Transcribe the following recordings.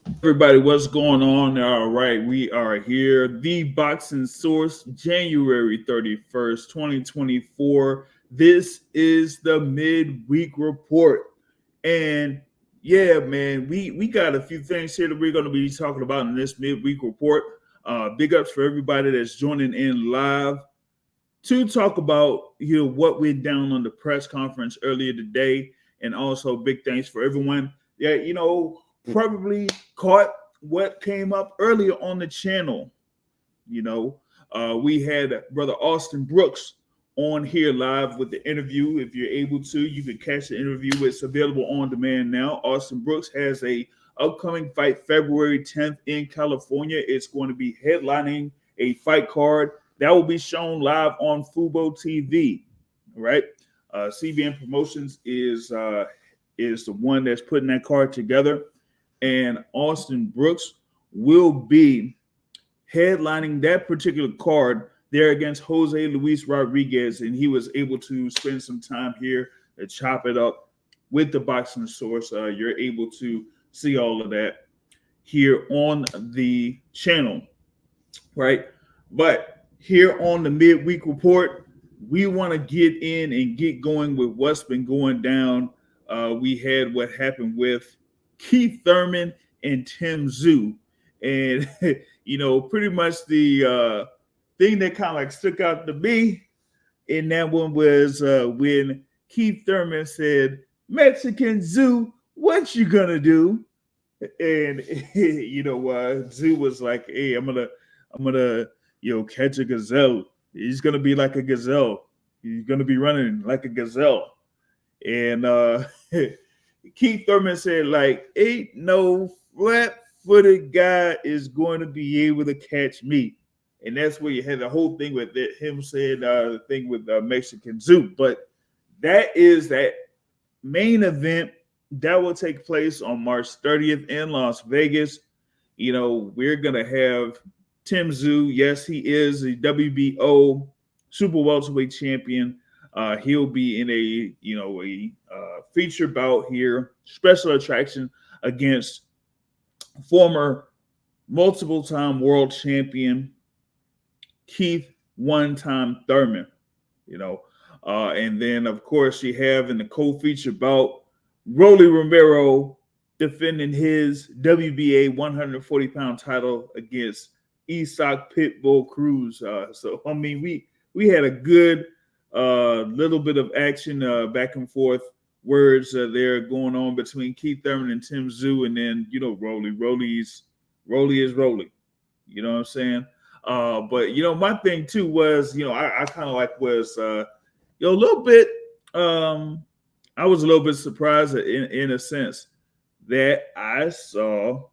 Everybody, what's going on? All right, we are here. The Boxing Source, January 31st, 2024. This is the Midweek Report. And yeah, man, we got a few things here that we're going to be talking about in this Midweek Report. Big ups for everybody that's joining in live to talk about what went down on the press conference earlier today, and also big thanks for everyone that probably caught what came up earlier on the channel. We had Brother Austin Brooks on here live with the interview. If you're able to, you can catch the interview. It's available on demand now. Austin Brooks has a upcoming fight February 10th in California. It's going to be headlining a fight card that will be shown live on Fubo TV. Right, CBN Promotions is the one that's putting that card together, and Austin Brooks will be headlining that particular card there against Jose Luis Rodriguez, and he was able to spend some time here to chop it up with the Boxing Source. You're able to see all of that here on the channel, right? But here on the Midweek Report, we want to get in and get going with what's been going down. We had what happened with Keith Thurman and Tim Tszyu. And, pretty much the thing that kind of like stuck out to me in that one was when Keith Thurman said, "Mexican Tszyu, what you gonna do?" And, Tszyu was like, "Hey, I'm gonna, catch a gazelle. He's gonna be like a gazelle. He's gonna be running like a gazelle." And Keith Thurman said, like, "Ain't no flat-footed guy is going to be able to catch me." And that's where you had the whole thing with it, him saying the thing with Mexican Tszyu. But that is that main event that will take place on March 30th in Las Vegas. We're going to have Tim Tszyu. Yes, he is a WBO super welterweight champion. He'll be in a feature bout here, special attraction against former multiple-time world champion Keith one-time Thurman. And then of course you have in the co-feature bout Rolly Romero defending his WBA 140-pound title against Isaac Pitbull Cruz. So I mean, we had a good little bit of action back and forth words there going on between Keith Thurman and Tim Tszyu, and then Rolly is Rolly. You know what I'm saying? But my thing too was I kind of like was a little bit I was a little bit surprised in a sense that I saw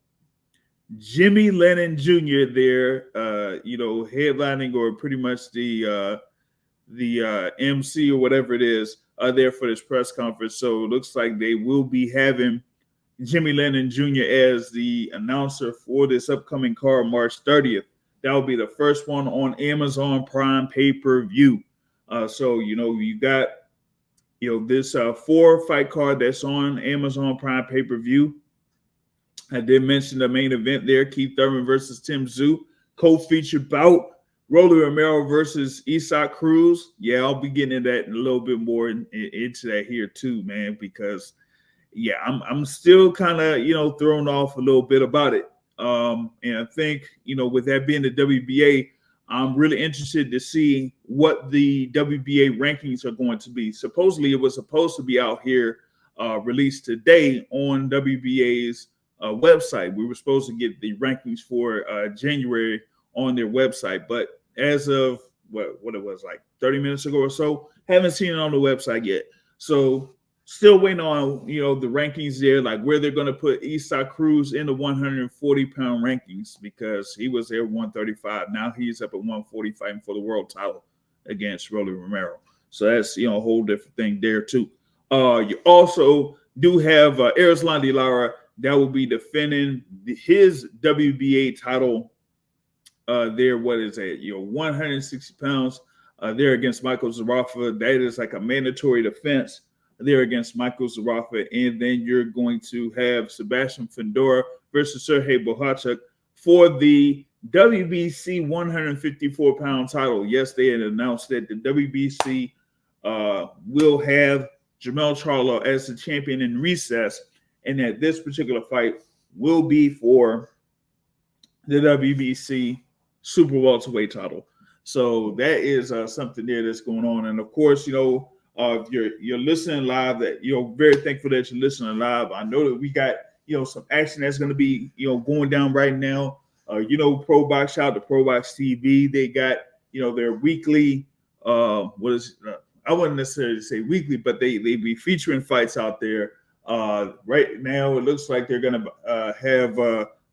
Jimmy Lennon Jr. there, headlining or pretty much the MC or whatever it is there for this press conference. So it looks like they will be having Jimmy Lennon Jr. as the announcer for this upcoming card, March 30th. That will be the first one on Amazon Prime pay-per-view. So you got this 4-fight card that's on Amazon Prime pay-per-view. I did mention the main event there, Keith Thurman versus Tim Tszyu, co-featured bout. Rolly Romero versus Isaac Cruz. Yeah, I'll be getting into that a little bit more into that here too, man, because I'm still kind of thrown off a little bit about it. And I think with that being the WBA, I'm really interested to see what the WBA rankings are going to be. Supposedly, it was supposed to be out here released today on WBA's website. We were supposed to get the rankings for January on their website, but as of what it was like 30 minutes ago or so, haven't seen it on the website yet. So still waiting on the rankings there, like where they're going to put Isaac Cruz in the 140-pound rankings, because he was there 135. Now he's up at 140 fighting for the world title against Rolly Romero. So that's a whole different thing there too. You also do have Erislandy Lara that will be defending his WBA title there. What is that? 160 pounds there against Michael Zarafa. That is like a mandatory defense there against Michael Zarafa. And then you're going to have Sebastian Fundora versus Sergey Bohachuk for the WBC 154-pound title. Yes, they had announced that the WBC will have Jermell Charlo as the champion in recess, and that this particular fight will be for the WBC super welterweight title. So that is something there that's going on. And of course, if you're listening live, that very thankful that you're listening live. I know that we got some action that's going to be going down right now. Pro Box, shout out to Pro Box TV. They got their weekly I wouldn't necessarily say weekly, but they be featuring fights out there. Right now, it looks like they're going to have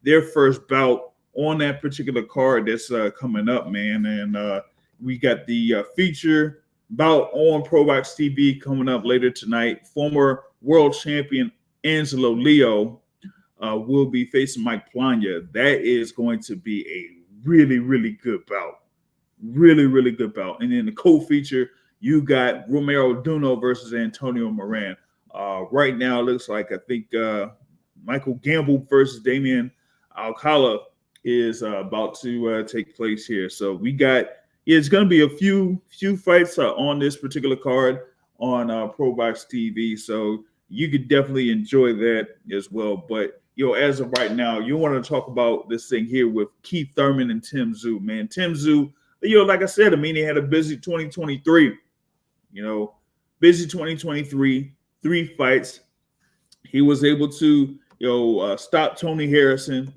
their first bout on that particular card that's coming up, man. And we got the feature bout on Pro Box TV coming up later tonight. Former world champion Angelo Leo will be facing Mike Plania. That is going to be a really, really good bout. Really, really good bout. And then the co-feature, you got Romero Duno versus Antonio Moran. Right now, it looks like I think Michael Gamble versus Damian Alcala is about to take place here. So we got, it's going to be a few fights on this particular card on Pro Box TV. So you could definitely enjoy that as well. But, as of right now, you want to talk about this thing here with Keith Thurman and Tim Tszyu, man. Tim Tszyu, like I said, he had a busy 2023. Busy 2023, 3 fights. He was able to, stop Tony Harrison.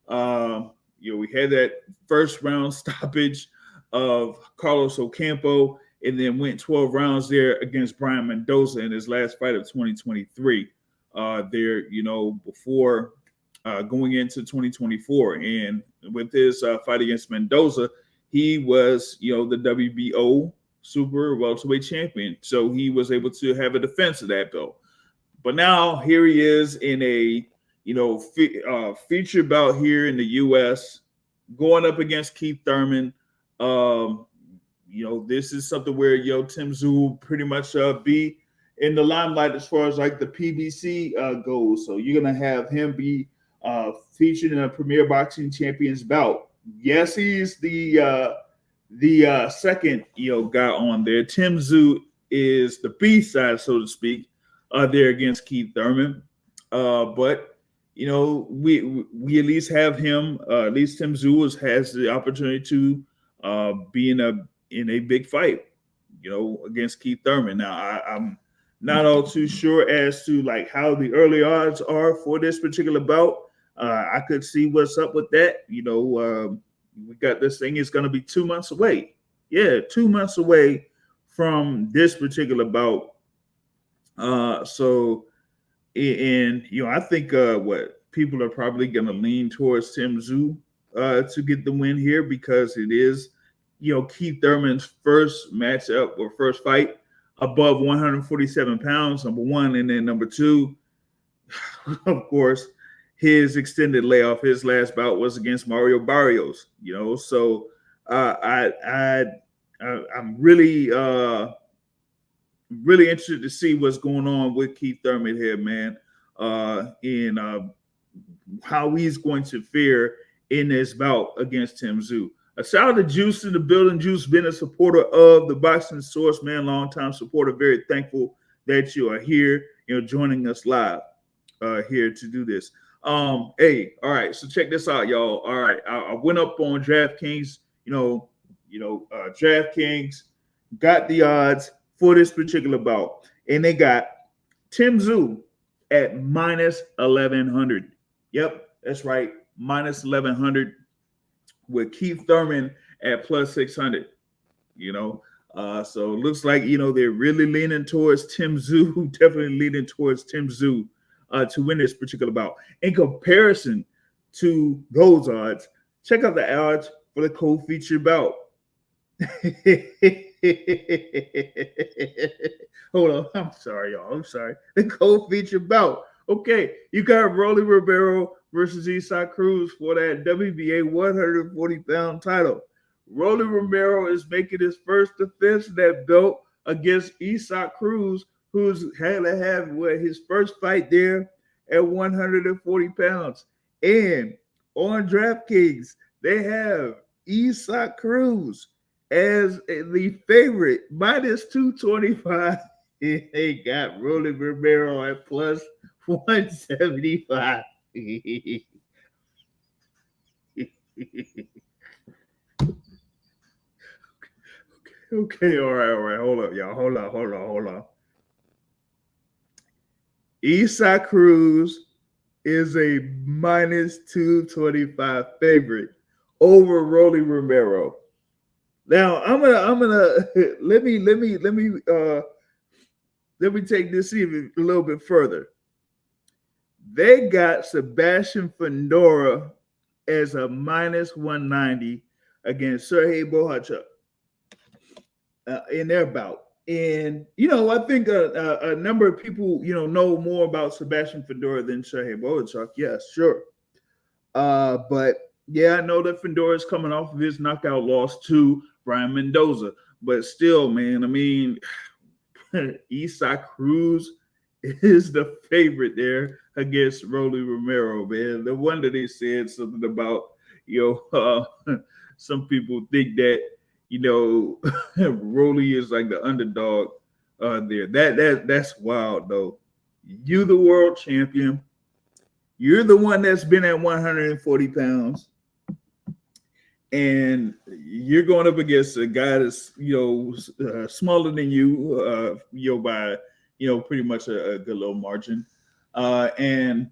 We had that first round stoppage of Carlos Ocampo, and then went 12 rounds there against Brian Mendoza in his last fight of 2023. Before going into 2024, and with his fight against Mendoza, he was, the WBO super welterweight champion. So he was able to have a defense of that belt. But now here he is in a, feature bout here in the U.S. going up against Keith Thurman. This is something where, Tim Tszyu will pretty much be in the limelight as far as like the PBC goes. So you're going to have him be featured in a Premier Boxing Champions bout. Yes, he's the second guy on there. Tim Tszyu is the B side, so to speak, there against Keith Thurman. But we at least have him. At least Tim Tszyu has the opportunity to be in a big fight, against Keith Thurman. Now I'm not all too sure as to like how the early odds are for this particular bout. I could see what's up with that. We got this thing. It's going to be 2 months away. Yeah, 2 months away from this particular bout. I think what people are probably going to lean towards Tim Tszyu to get the win here, because it is, Keith Thurman's first matchup or first fight above 147 pounds, number one. And then number two, of course, his extended layoff, his last bout was against Mario Barrios, So I'm really interested to see what's going on with Keith Thurman here, man, and how he's going to fare in this bout against Tim Tszyu. A shout out to Juice in the building. Juice, been a supporter of the Boxing Source, man, longtime supporter. Very thankful that you are here, joining us live here to do this. Hey, all right. So check this out, y'all. All right, I went up on DraftKings. DraftKings got the odds for this particular bout, and they got Tim Tszyu at minus 1,100. Yep, that's right, minus 1,100, with Keith Thurman at plus 600. So it looks like they're really leaning towards Tim Tszyu, definitely leaning towards Tim Tszyu to win this particular bout. In comparison to those odds, check out the odds for the co-feature bout. Hold on, I'm sorry, y'all. I'm sorry. The co-feature bout. Okay, you got Rolly Romero versus Isaac Cruz for that WBA 140-pound title. Rolly Romero is making his first defense of that belt against Isaac Cruz, who's had to have his first fight there at 140 pounds. And on DraftKings, they have Isak Cruz as the favorite, minus 225. They got Rolly Romero at plus 175. Okay, all right. Hold up, y'all. Hold on. Isak Cruz is a minus 225 favorite over Rolly Romero. Now I'm gonna let me take this even a little bit further. They got Sebastian Fedora as a minus 190 against Sergey Bohachuk in their bout. And, I think a number of people, know more about Sebastian Fedora than Sergey Bohachuk. Yes, sure. But, yeah, I know that Fedora is coming off of his knockout loss to Brian Mendoza. But still, man, I mean, Isak Cruz is the favorite there against Rolly Romero, man. No wonder they said something about, some people think that, Rolly is like the underdog there. That's wild, though. You the world champion. You're the one that's been at 140 pounds. And you're going up against a guy that's, smaller than you, by, pretty much a good little margin. And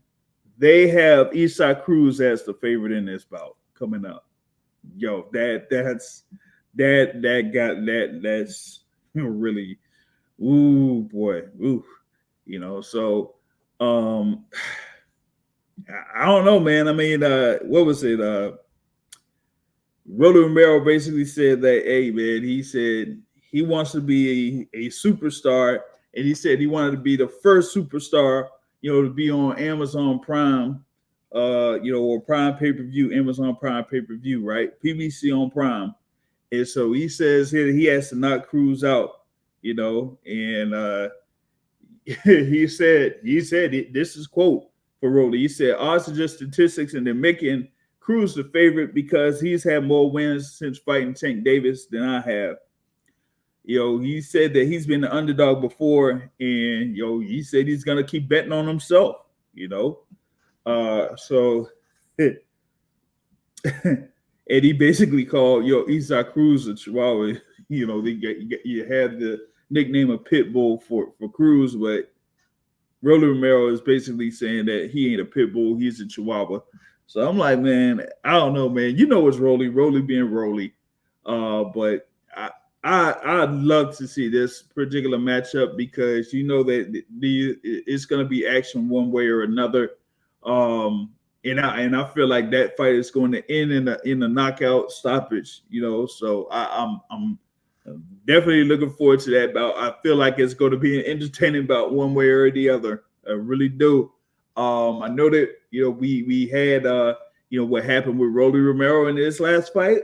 they have Isak Cruz as the favorite in this bout coming up. That's really, ooh boy, ooh, so I don't know, man. I mean, what was it? Rolly Romero basically said that, hey, man, he said he wants to be a superstar, and he said he wanted to be the first superstar, to be on Amazon Prime, or Prime pay-per-view, Amazon Prime pay-per-view, right? PBC on Prime. And so he says here he has to knock Cruz out, and he said this is quote for Rolly. He said odds are just statistics, and they're making Cruz the favorite because he's had more wins since fighting Tank Davis than I have. He said that he's been the underdog before, and he said he's gonna keep betting on himself. So and he basically called Isak Cruz a Chihuahua. You had the nickname of Pitbull for Cruz, but Rolly Romero is basically saying that he ain't a Pitbull, he's a Chihuahua. So I'm like, man, I don't know, man. It's Rolly being Rolly. But I'd love to see this particular matchup because that it's going to be action one way or another. And I feel like that fight is going to end in a knockout stoppage. So I'm definitely looking forward to that bout. I feel like it's going to be an entertaining bout one way or the other. I really do. I know that we had what happened with Rolly Romero in his last fight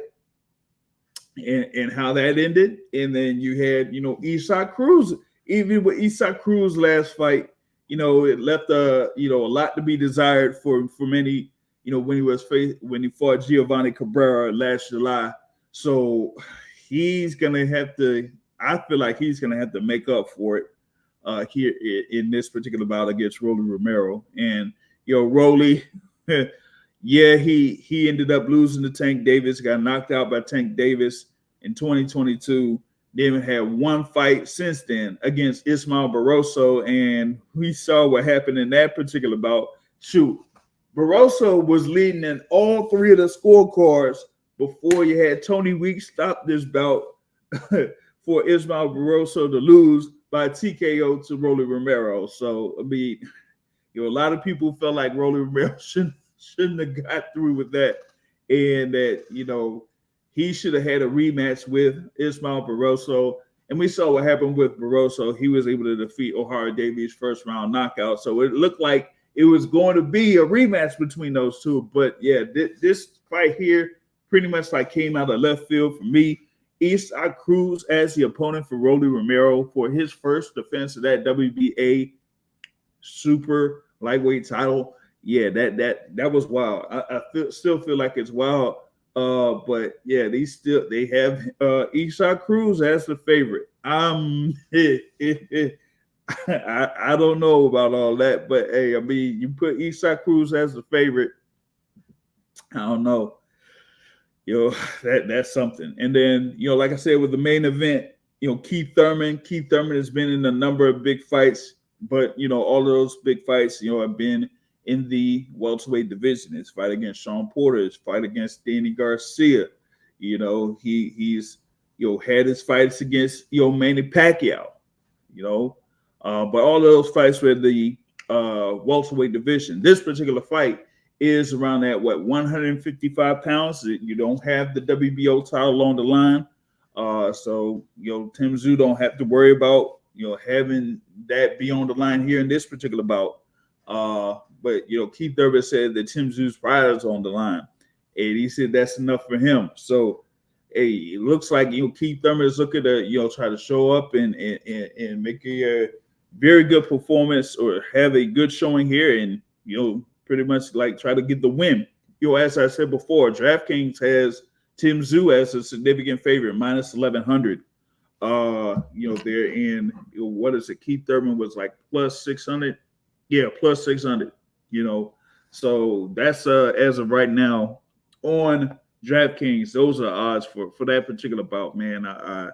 and how that ended, and then you had Isak Cruz. Even with Isak Cruz last fight, it left a lot to be desired for many. When he fought Giovanni Cabrera last July, so he's gonna have to. I feel like he's gonna have to make up for it here in this particular bout against Rolly Romero. And Rolly, yeah, he ended up losing to Tank Davis, got knocked out by Tank Davis in 2022. Then had one fight since then against Ismael Barroso, and we saw what happened in that particular bout. Shoot, Barroso was leading in all three of the scorecards before you had Tony Weeks stop this bout for Ismael Barroso to lose by TKO to Rolly Romero. So, I mean, a lot of people felt like Rolly Romero shouldn't have got through with that, and that, he should have had a rematch with Ismael Barroso. And we saw what happened with Barroso. He was able to defeat O'Hara Davies first round knockout. So it looked like it was going to be a rematch between those two. But yeah, this fight here pretty much like came out of left field for me. Isak Cruz as the opponent for Rolly Romero for his first defense of that WBA super lightweight title. yeah, that was wild. Still feel like it's wild. But yeah, they have Cruz as the favorite. I don't know about all that, but hey, I mean, you put Cruz as the favorite. I don't know. That's something. And then, like I said, with the main event, Keith Thurman. Keith Thurman has been in a number of big fights, but all of those big fights, have been in the welterweight division. His fight against Sean Porter, his fight against Danny Garcia. He's had his fights against Manny Pacquiao. But all of those fights were the welterweight division. This particular fight is around that 155 pounds. You don't have the WBO title on the line, so Tim Tszyu don't have to worry about having that be on the line here in this particular bout. But Keith Thurman said that Tim Tszyu's pride is on the line, and he said that's enough for him. So hey, it looks like Keith Thurman is looking to try to show up and make a very good performance or have a good showing here, and pretty much like try to get the win. As I said before, DraftKings has Tim Tszyu as a significant favorite, minus 1100. They're in what is it? Keith Thurman was like plus 600. Yeah, plus 600. So that's as of right now on DraftKings. Those are odds for that particular bout, man. I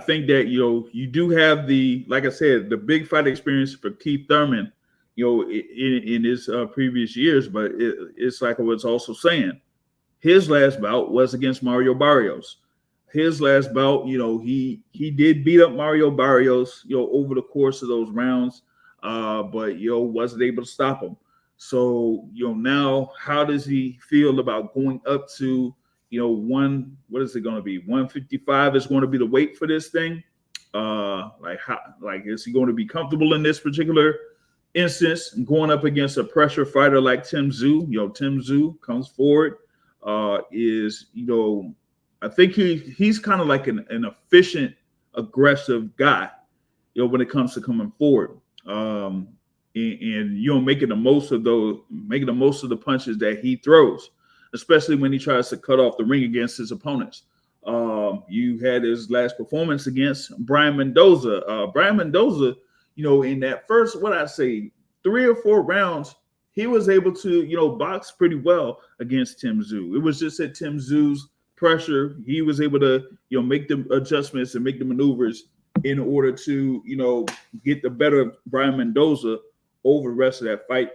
think that you do have like I said, the big fight experience for Keith Thurman, in his previous years, but it's like I was also saying, his last bout was against Mario Barrios. His last bout, he did beat up Mario Barrios, over the course of those rounds, but wasn't able to stop him. So now how does he feel about going up to what is it going to be? 155 is going to be the weight for this thing. Is he going to be comfortable in this particular instance going up against a pressure fighter like Tim Tszyu? Tim Tszyu comes forward, I think he's kind of like an efficient, aggressive guy, when it comes to coming forward. And making the most of the punches that he throws, especially when he tries to cut off the ring against his opponents. You had his last performance against Brian Mendoza. Brian Mendoza, in that first, 3 or 4 rounds, he was able to, box pretty well against Tim Tszyu. It was just that Tim Tszyu's pressure, he was able to, make the adjustments and make the maneuvers in order to, get the better of Brian Mendoza over the rest of that fight.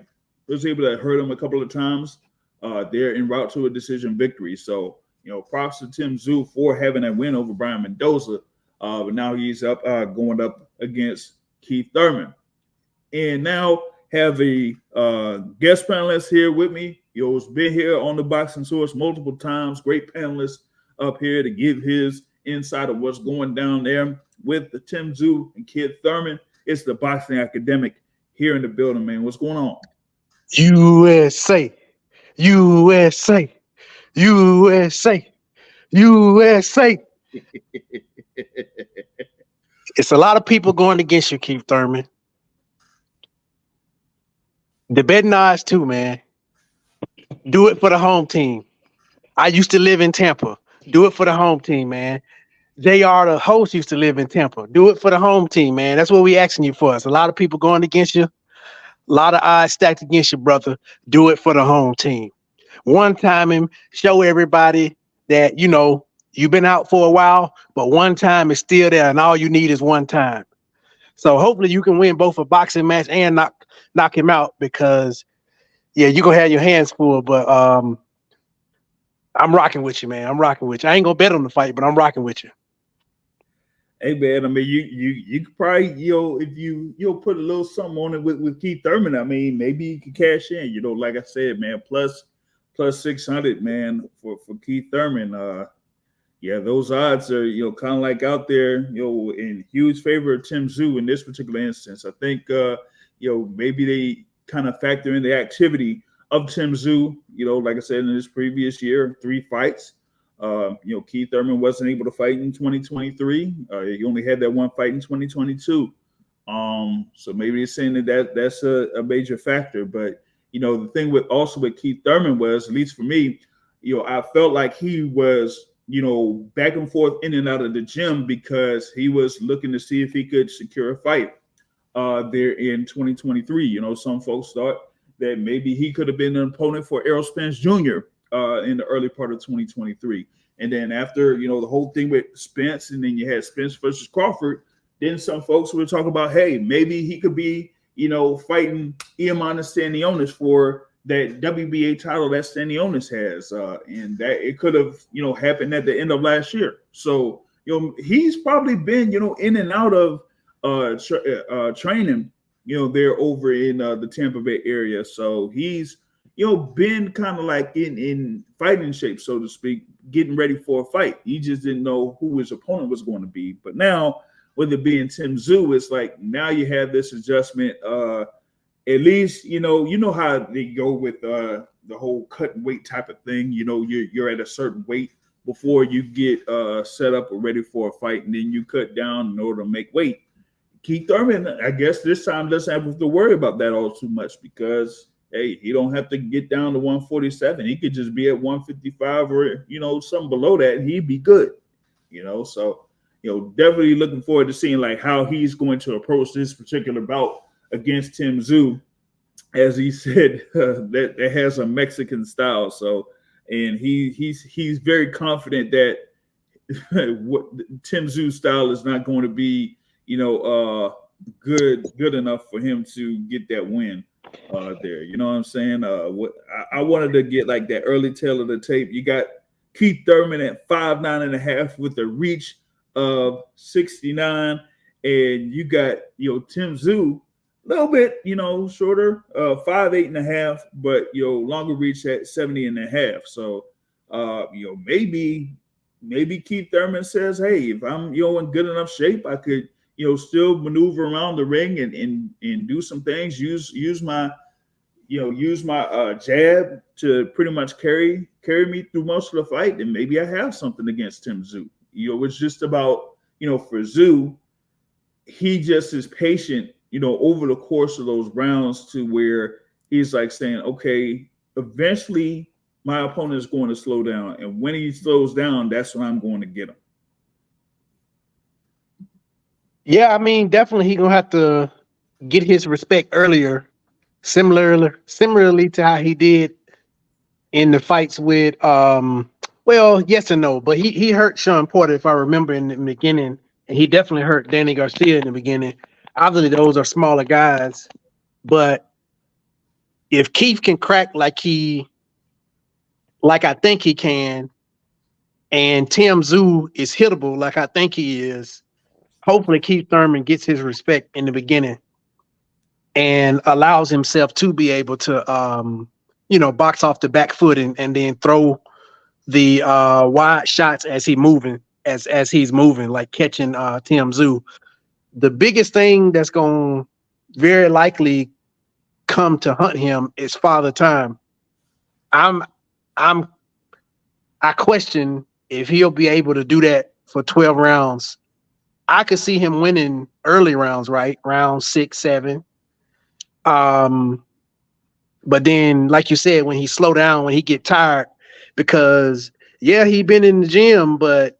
Was able to hurt him a couple of times. They're en route to a decision victory. So, props to Tim Tszyu for having that win over Brian Mendoza. But now he's up going up against Keith Thurman. And now have a guest panelist here with me. He's been here on the Boxing Source multiple times. Great panelist up here to give his insight of what's going down there with the Tim Tszyu and Keith Thurman. It's the Boxing Academic here in the building, man. What's going on? USA, USA, USA, USA. It's a lot of people going against you, Keith Thurman. The betting odds too, man. Do it for the home team. I used to live in Tampa. Do it for the home team, man. JR, the host, used to live in Tampa. Do it for the home team, man. That's what we asking you for. It's a lot of people going against you. A lot of odds stacked against you, brother. Do it for the home team. One time him, show everybody that, you've been out for a while, but one time is still there, and all you need is one time. So hopefully you can win both a boxing match and knock him out, because, yeah, you're going to have your hands full, but I'm rocking with you, man. I'm rocking with you. I ain't going to bet on the fight, but I'm rocking with you. Hey, man, I mean, you could probably, if you put a little something on it with Keith Thurman, I mean, maybe you could cash in, like I said, man, plus 600, man, for Keith Thurman. Yeah, those odds are, kind of like out there, in huge favor of Tim Tszyu in this particular instance. I think, maybe they kind of factor in the activity of Tim Tszyu, like I said, in his previous year, 3 fights. Keith Thurman wasn't able to fight in 2023. He only had that one fight in 2022. So maybe it's saying that's a major factor. But the thing with Keith Thurman was, at least for me, I felt like he was back and forth in and out of the gym because he was looking to see if he could secure a fight there in 2023. Some folks thought that maybe he could have been an opponent for Errol Spence Jr. In the early part of 2023. And then after, the whole thing with Spence, and then you had Spence versus Crawford, then some folks were talking about, hey, maybe he could be, fighting Iman Stanionis for that WBA title that Stanionis has. And that it could have, happened at the end of last year. So, he's probably been, in and out of training, there over in the Tampa Bay area. So he's, been kind of like in fighting shape, so to speak, getting ready for a fight. He just didn't know who his opponent was going to be. But now, with it being Tim Tszyu, it's like now you have this adjustment. At least, you know how they go with the whole cut and weight type of thing. You're at a certain weight before you get set up or ready for a fight, and then you cut down in order to make weight. Keith Thurman, I guess this time doesn't have to worry about that all too much because, hey, he don't have to get down to 147. He could just be at 155 or, something below that, and he'd be good, So, definitely looking forward to seeing like how he's going to approach this particular bout against Tim Tszyu, as he said, that has a Mexican style. So, and he's very confident that what Tim Tszyu style is not going to be, good enough for him to get that win there. You know what I'm saying? What I wanted to get like that early tail of the tape. You got Keith Thurman at 5'9.5" with a reach of 69, and you got Tim Tszyu a little bit shorter, 5'8.5", but longer reach at 70.5. So maybe Keith Thurman says, hey, if I'm in good enough shape, I could still maneuver around the ring and do some things, use my jab to pretty much carry me through most of the fight, and maybe I have something against Tim Tszyu. It's just about, for Tszyu, he just is patient, over the course of those rounds to where he's like saying, okay, eventually my opponent is going to slow down. And when he slows down, that's when I'm going to get him. Yeah, I mean, definitely he gonna have to get his respect earlier, similarly to how he did in the fights with well, yes and no, but he hurt Sean Porter, if I remember, in the beginning, and he definitely hurt Danny Garcia in the beginning. Obviously, those are smaller guys, but if Keith can crack like I think he can, and Tim Tszyu is hittable like I think he is, hopefully Keith Thurman gets his respect in the beginning and allows himself to be able to box off the back foot and then throw the wide shots as he's moving, like catching Tim Tszyu. The biggest thing that's going to very likely come to hunt him is Father Time. I question if he'll be able to do that for 12 rounds. I could see him winning early rounds, right? Round 6, 7. But then, like you said, when he slow down, when he get tired, because he been in the gym, but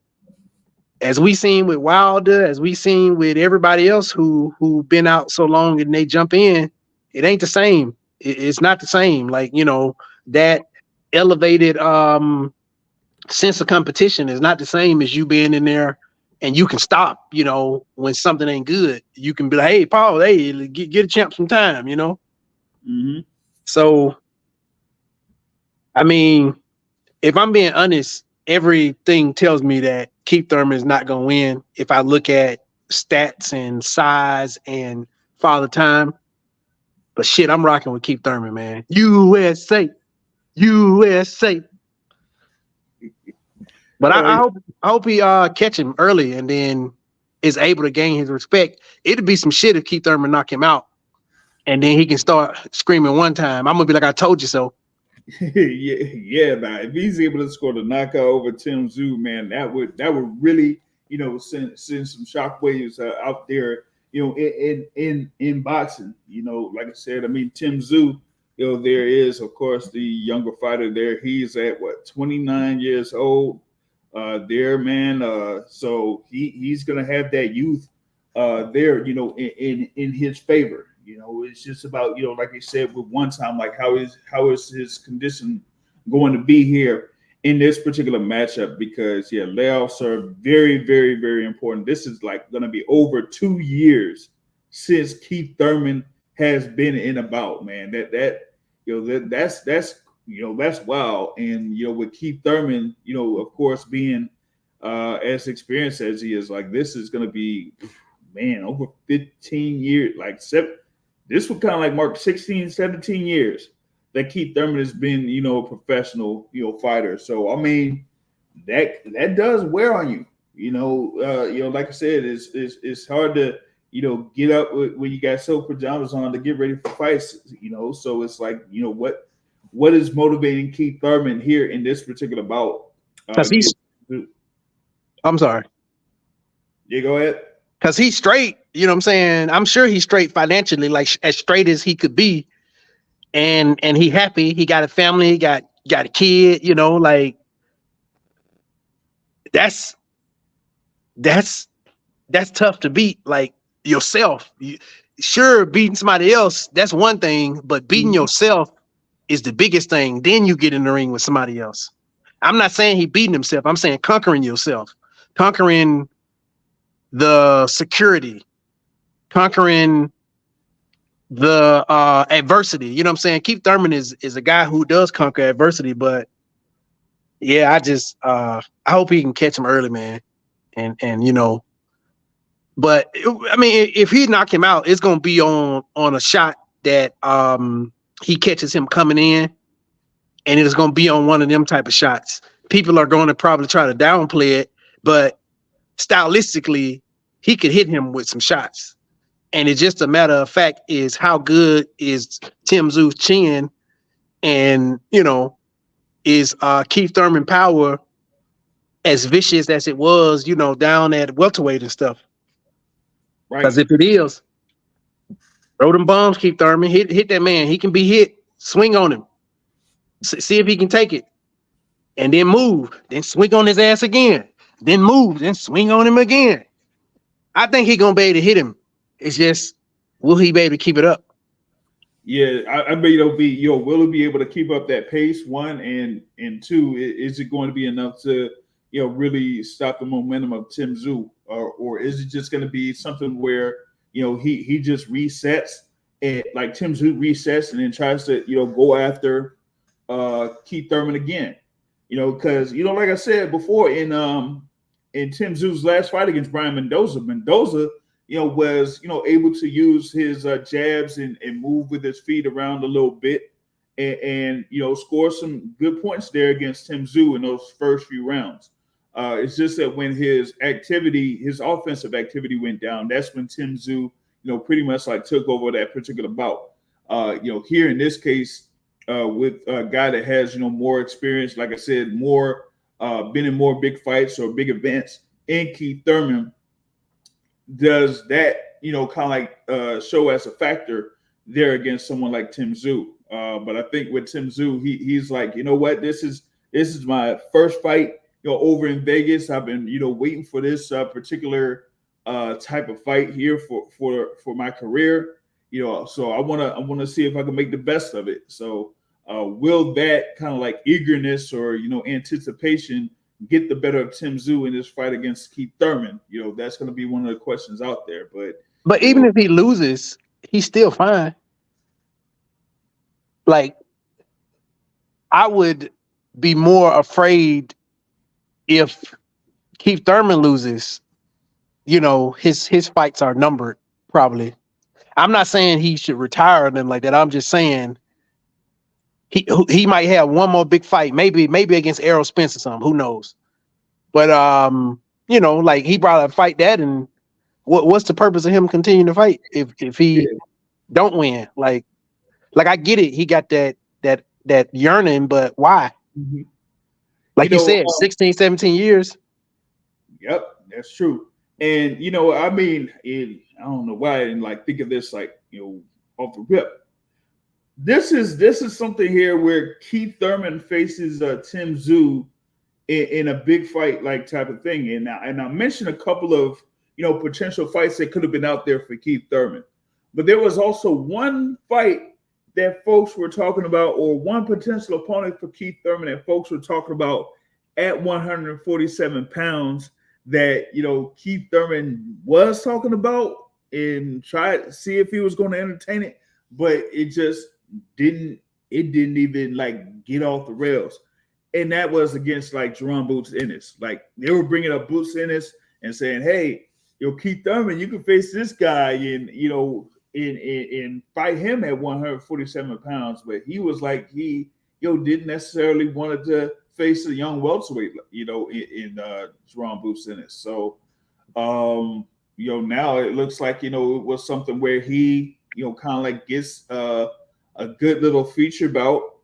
as we seen with Wilder, as we seen with everybody else who been out so long and they jump in, it ain't the same. It's not the same. Like, that elevated sense of competition is not the same as you being in there and you can stop, when something ain't good. You can be like, hey, Paul, hey, get a champ some time, Mm-hmm. So, I mean, if I'm being honest, everything tells me that Keith Thurman is not going to win if I look at stats and size and Father Time. But shit, I'm rocking with Keith Thurman, man. USA. But I hope he catch him early and then is able to gain his respect. It'd be some shit if Keith Thurman knock him out and then he can start screaming one time, I'm gonna be like, I told you so. Nah. If he's able to score the knockout over Tim Tszyu, man, that would really, send some shockwaves out there in boxing, like I said, I mean, Tim Tszyu, there is, of course, the younger fighter there. He's at 29 years old. There, man. So he's gonna have that youth there, in his favor. It's just about, like you said, with one time, like how is his condition going to be here in this particular matchup? Because layoffs are very, very, very important. This is like going to be over 2 years since Keith Thurman has been in a bout, man. That's wild. And with Keith Thurman, of course, being as experienced as he is, like this is going to be, man, over 15 years, like this would kind of like mark 16, 17 years that Keith Thurman has been, a professional, fighter. So I mean, that does wear on you. Like I said, it's hard to, get up when you got silk pajamas on to get ready for fights. So it's like, what is motivating Keith Thurman here in this particular bout? Because I'm sorry. Yeah, go ahead. Because he's straight, you know what I'm saying? I'm sure he's straight financially, like as straight as he could be. And he happy. He got a family, he got a kid, like that's tough to beat, like yourself. Sure, beating somebody else, that's one thing, but beating yourself is the biggest thing. Then you get in the ring with somebody else. I'm not saying he beating himself. I'm saying conquering yourself, conquering the security, conquering the adversity. You know what I'm saying? Keith Thurman is a guy who does conquer adversity, but I hope he can catch him early, man. And but I mean, if he knock him out, it's gonna be on a shot that he catches him coming in, and it's gonna be on one of them type of shots. People are going to probably try to downplay it, but stylistically, he could hit him with some shots. And it's just a matter of fact is how good is Tim Tszyu's chin, and is Keith Thurman power as vicious as it was, down at welterweight and stuff. Right. Because if it is, throw them bombs, Keith Thurman, hit that man. He can be hit. Swing on him. See if he can take it, and then move. Then swing on his ass again. Then move. Then swing on him again. I think he's gonna be able to hit him. It's just, will he be able to keep it up? Yeah, I bet will he be able to keep up that pace? One, and two, is it going to be enough to, really stop the momentum of Tim Tszyu, or is it just going to be something where, he just resets, and like Tim Tszyu resets and then tries to, go after Keith Thurman again, because like I said before in Tim Tszyu's last fight against Brian Mendoza, was, able to use his jabs and move with his feet around a little bit and score some good points there against Tim Tszyu in those first few rounds. It's just that when his offensive activity went down, that's when Tim Tszyu, pretty much like took over that particular bout. Here in this case, with a guy that has, more experience, like I said, more been in more big fights or big events, and Keith Thurman, does that, kind of like show as a factor there against someone like Tim Tszyu. But I think with Tim Tszyu, he's like, what, this is my first fight, over in Vegas. I've been, waiting for this particular type of fight here for my career, so I want to see if I can make the best of it. So will that kind of like eagerness or, anticipation get the better of Tim Tszyu in this fight against Keith Thurman? That's going to be one of the questions out there. But even if he loses, he's still fine. Like, I would be more afraid if Keith Thurman loses. His fights are numbered, probably. I'm not saying he should retire or nothing like that. I'm just saying he might have one more big fight, maybe against Errol Spence or something. Who knows? But like he probably fight that, and what's the purpose of him continuing to fight if he don't win? Like I get it, he got that yearning, but why? Like you said, 16, 17 years. Yep, that's true. And I mean, I don't know why I didn't like think of this like off the rip. This is something here where Keith Thurman faces Tim Tszyu in a big fight like type of thing. And I mentioned a couple of potential fights that could have been out there for Keith Thurman, but there was also one fight that folks were talking about, or one potential opponent for Keith Thurman that folks were talking about at 147 pounds that Keith Thurman was talking about and tried to see if he was going to entertain it, but it just didn't even like get off the rails. And that was against like Jerome Boots Ennis. Like they were bringing up Boots Ennis and saying, "Hey, Keith Thurman, you can face this guy and and fight him at 147 pounds." But he was like he didn't necessarily wanted to face a young welterweight, in Jerome Boots Ennis. So now it looks like it was something where he kind of like gets a good little feature bout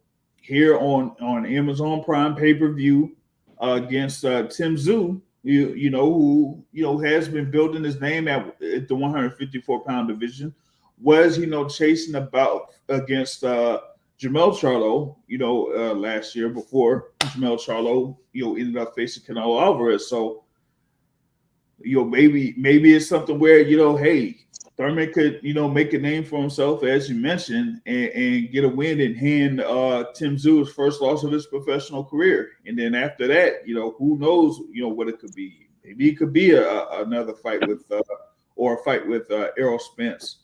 here on Amazon Prime pay-per-view against Tim Tszyu, who has been building his name at the 154-pound division, was chasing about against Jamel Charlo, last year before Jamel Charlo, ended up facing Canelo Alvarez. So, maybe it's something where hey, Thurman could, make a name for himself, as you mentioned, and get a win and hand Tim Tszyu his first loss of his professional career. And then after that, who knows, what it could be. Maybe it could be another fight with, or a fight with Errol Spence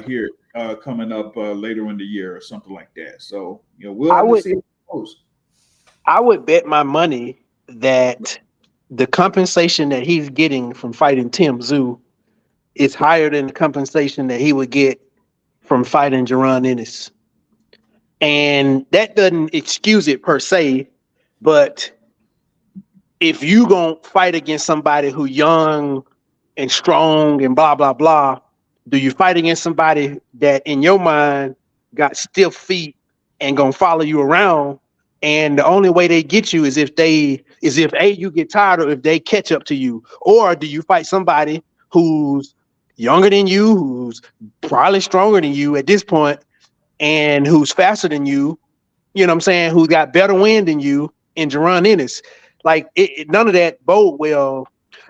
here coming up later in the year or something like that. So, we'll have to see how it goes. I would bet my money that the compensation that he's getting from fighting Tim Tszyu is higher than the compensation that he would get from fighting Jerron Ennis. And that doesn't excuse it per se, but if you gonna fight against somebody who young and strong and blah, blah, blah, do you fight against somebody that in your mind got stiff feet and gonna follow you around? And the only way they get you is if you get tired or if they catch up to you. Or do you fight somebody who's younger than you, who's probably stronger than you at this point, and who's faster than you, who's got better wind than you in Jerron Ennis? Like none of that bode well.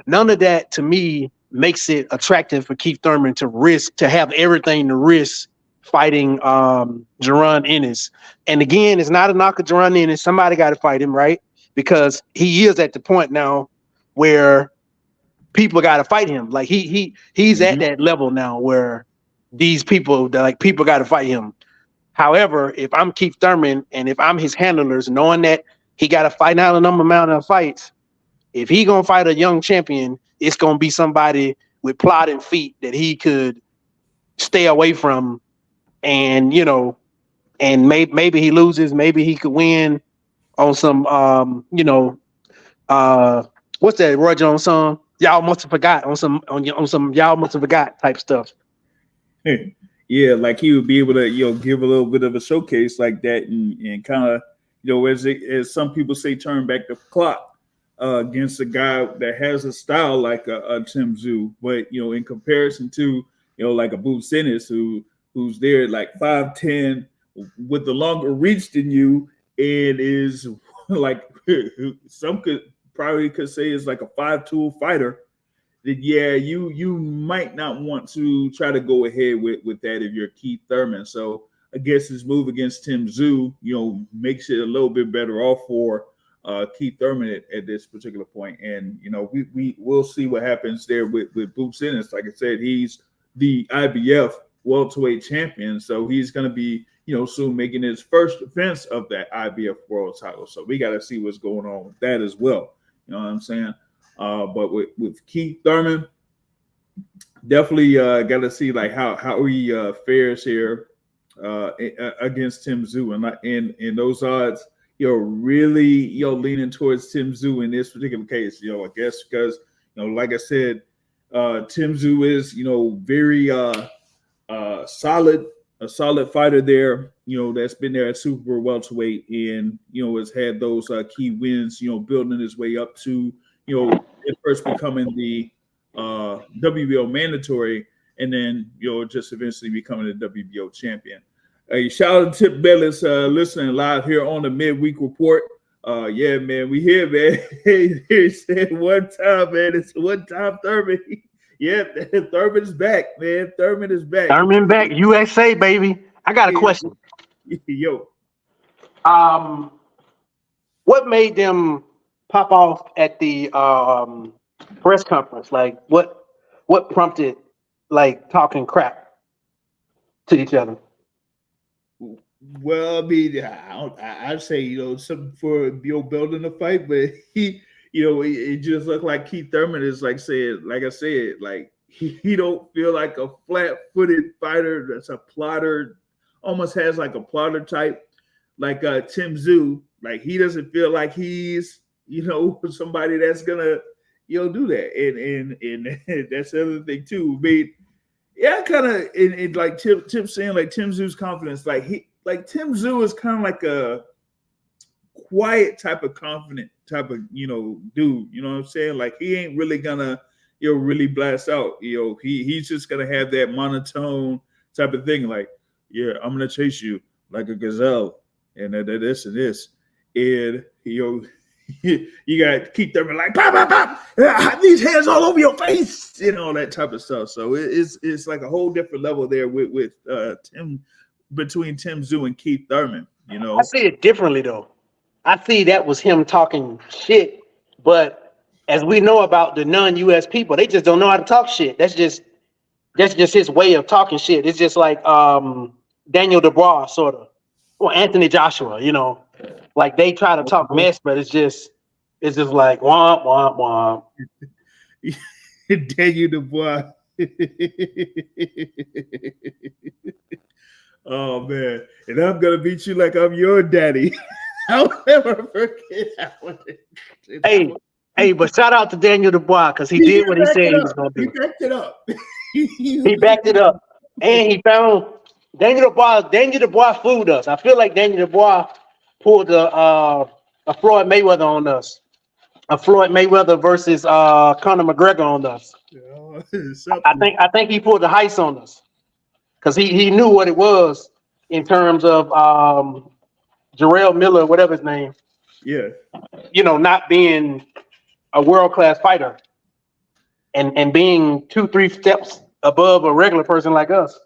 None of that to me makes it attractive for Keith Thurman to have everything to risk fighting Jerron Ennis. And again, it's not a knock at Jerron Ennis. Somebody got to fight him, right? Because he is at the point now where people got to fight him. Like he's at that level now where these people got to fight him. However, if I'm Keith Thurman and if I'm his handlers, knowing that he got to fight out a number amount of fights, if he gonna fight a young champion, it's gonna be somebody with plodding feet that he could stay away from, and and maybe he loses, maybe he could win on some what's that Roy Jones song? Y'all must have forgot on some y'all must have forgot type stuff. Yeah, like he would be able to give a little bit of a showcase like that and kind of as some people say, turn back the clock against a guy that has a style like a Tim Tszyu, but in comparison to like a Boots Ennis who's there like 5'10" with the longer reach than you and is like some could say is like a 5'2" fighter, then yeah, you might not want to try to go ahead with that if you're Keith Thurman. So I guess his move against Tim Tszyu, makes it a little bit better off for Keith Thurman at this particular point. And we will see what happens there with Boots Ennis. Like I said, he's the IBF welterweight champion, so he's going to be soon making his first defense of that IBF world title. So we got to see what's going on with that as well. You know what I'm saying? But with Keith Thurman, definitely got to see like how he fares here against Tim Tszyu, and those odds, really leaning towards Tim Tszyu in this particular case. I guess because like I said, Tim Tszyu is very a solid fighter there. That's been there at super welterweight and has had those key wins. Building his way up to first becoming the WBO mandatory, and then just eventually becoming a WBO champion. Hey, shout out to Tip Bellis listening live here on the Midweek Report. Yeah, man, we here, man. He said one time, man. It's one time Thurman. Yeah, Thurman is back, man. Thurman is back. Thurman back, USA, baby. I got a question. Yo. What made them pop off at the press conference? Like, what prompted like talking crap to each other? Well, I mean, I'd say something for building a fight, but it just looked like Keith Thurman is like I said, like he don't feel like a flat-footed fighter that's a plotter, almost has like a plotter type, like Tim Tszyu. Like he doesn't feel like he's somebody that's gonna do that, and that's the other thing too. I mean, yeah, kind of in like Tim saying like Tim Tszyu's confidence, like Tim Tszyu is kind of like a quiet type of confident type of dude. You know what I'm saying? Like he ain't really gonna really blast out. He's just gonna have that monotone type of thing. Like, yeah, I'm gonna chase you like a gazelle, and this and this, and you got Keith Thurman like pop, pop, pop, these hands all over your face, and all that type of stuff. So it's like a whole different level there with between Tim Tszyu and Keith Thurman. I see it differently though. I see that was him talking shit, but as we know about the non-US people, they just don't know how to talk shit. That's just his way of talking shit. It's just like Daniel Dubois sort of, or Anthony Joshua, like they try to talk mess, but it's just like womp womp womp. Daniel Dubois. Oh man, and I'm gonna beat you like I'm your daddy. I'll never forget that one. Hey, but shout out to Daniel Dubois because he did what he said he was gonna do. He backed it up. He backed it up, and he found Daniel Dubois. Daniel Dubois fooled us. I feel like Daniel Dubois pulled a Floyd Mayweather on us, a Floyd Mayweather versus Conor McGregor on us. I think he pulled the heist on us because he knew what it was in terms of Jarrell Miller, whatever his name. Yeah. Not being a world-class fighter and being 2-3 steps above a regular person like us.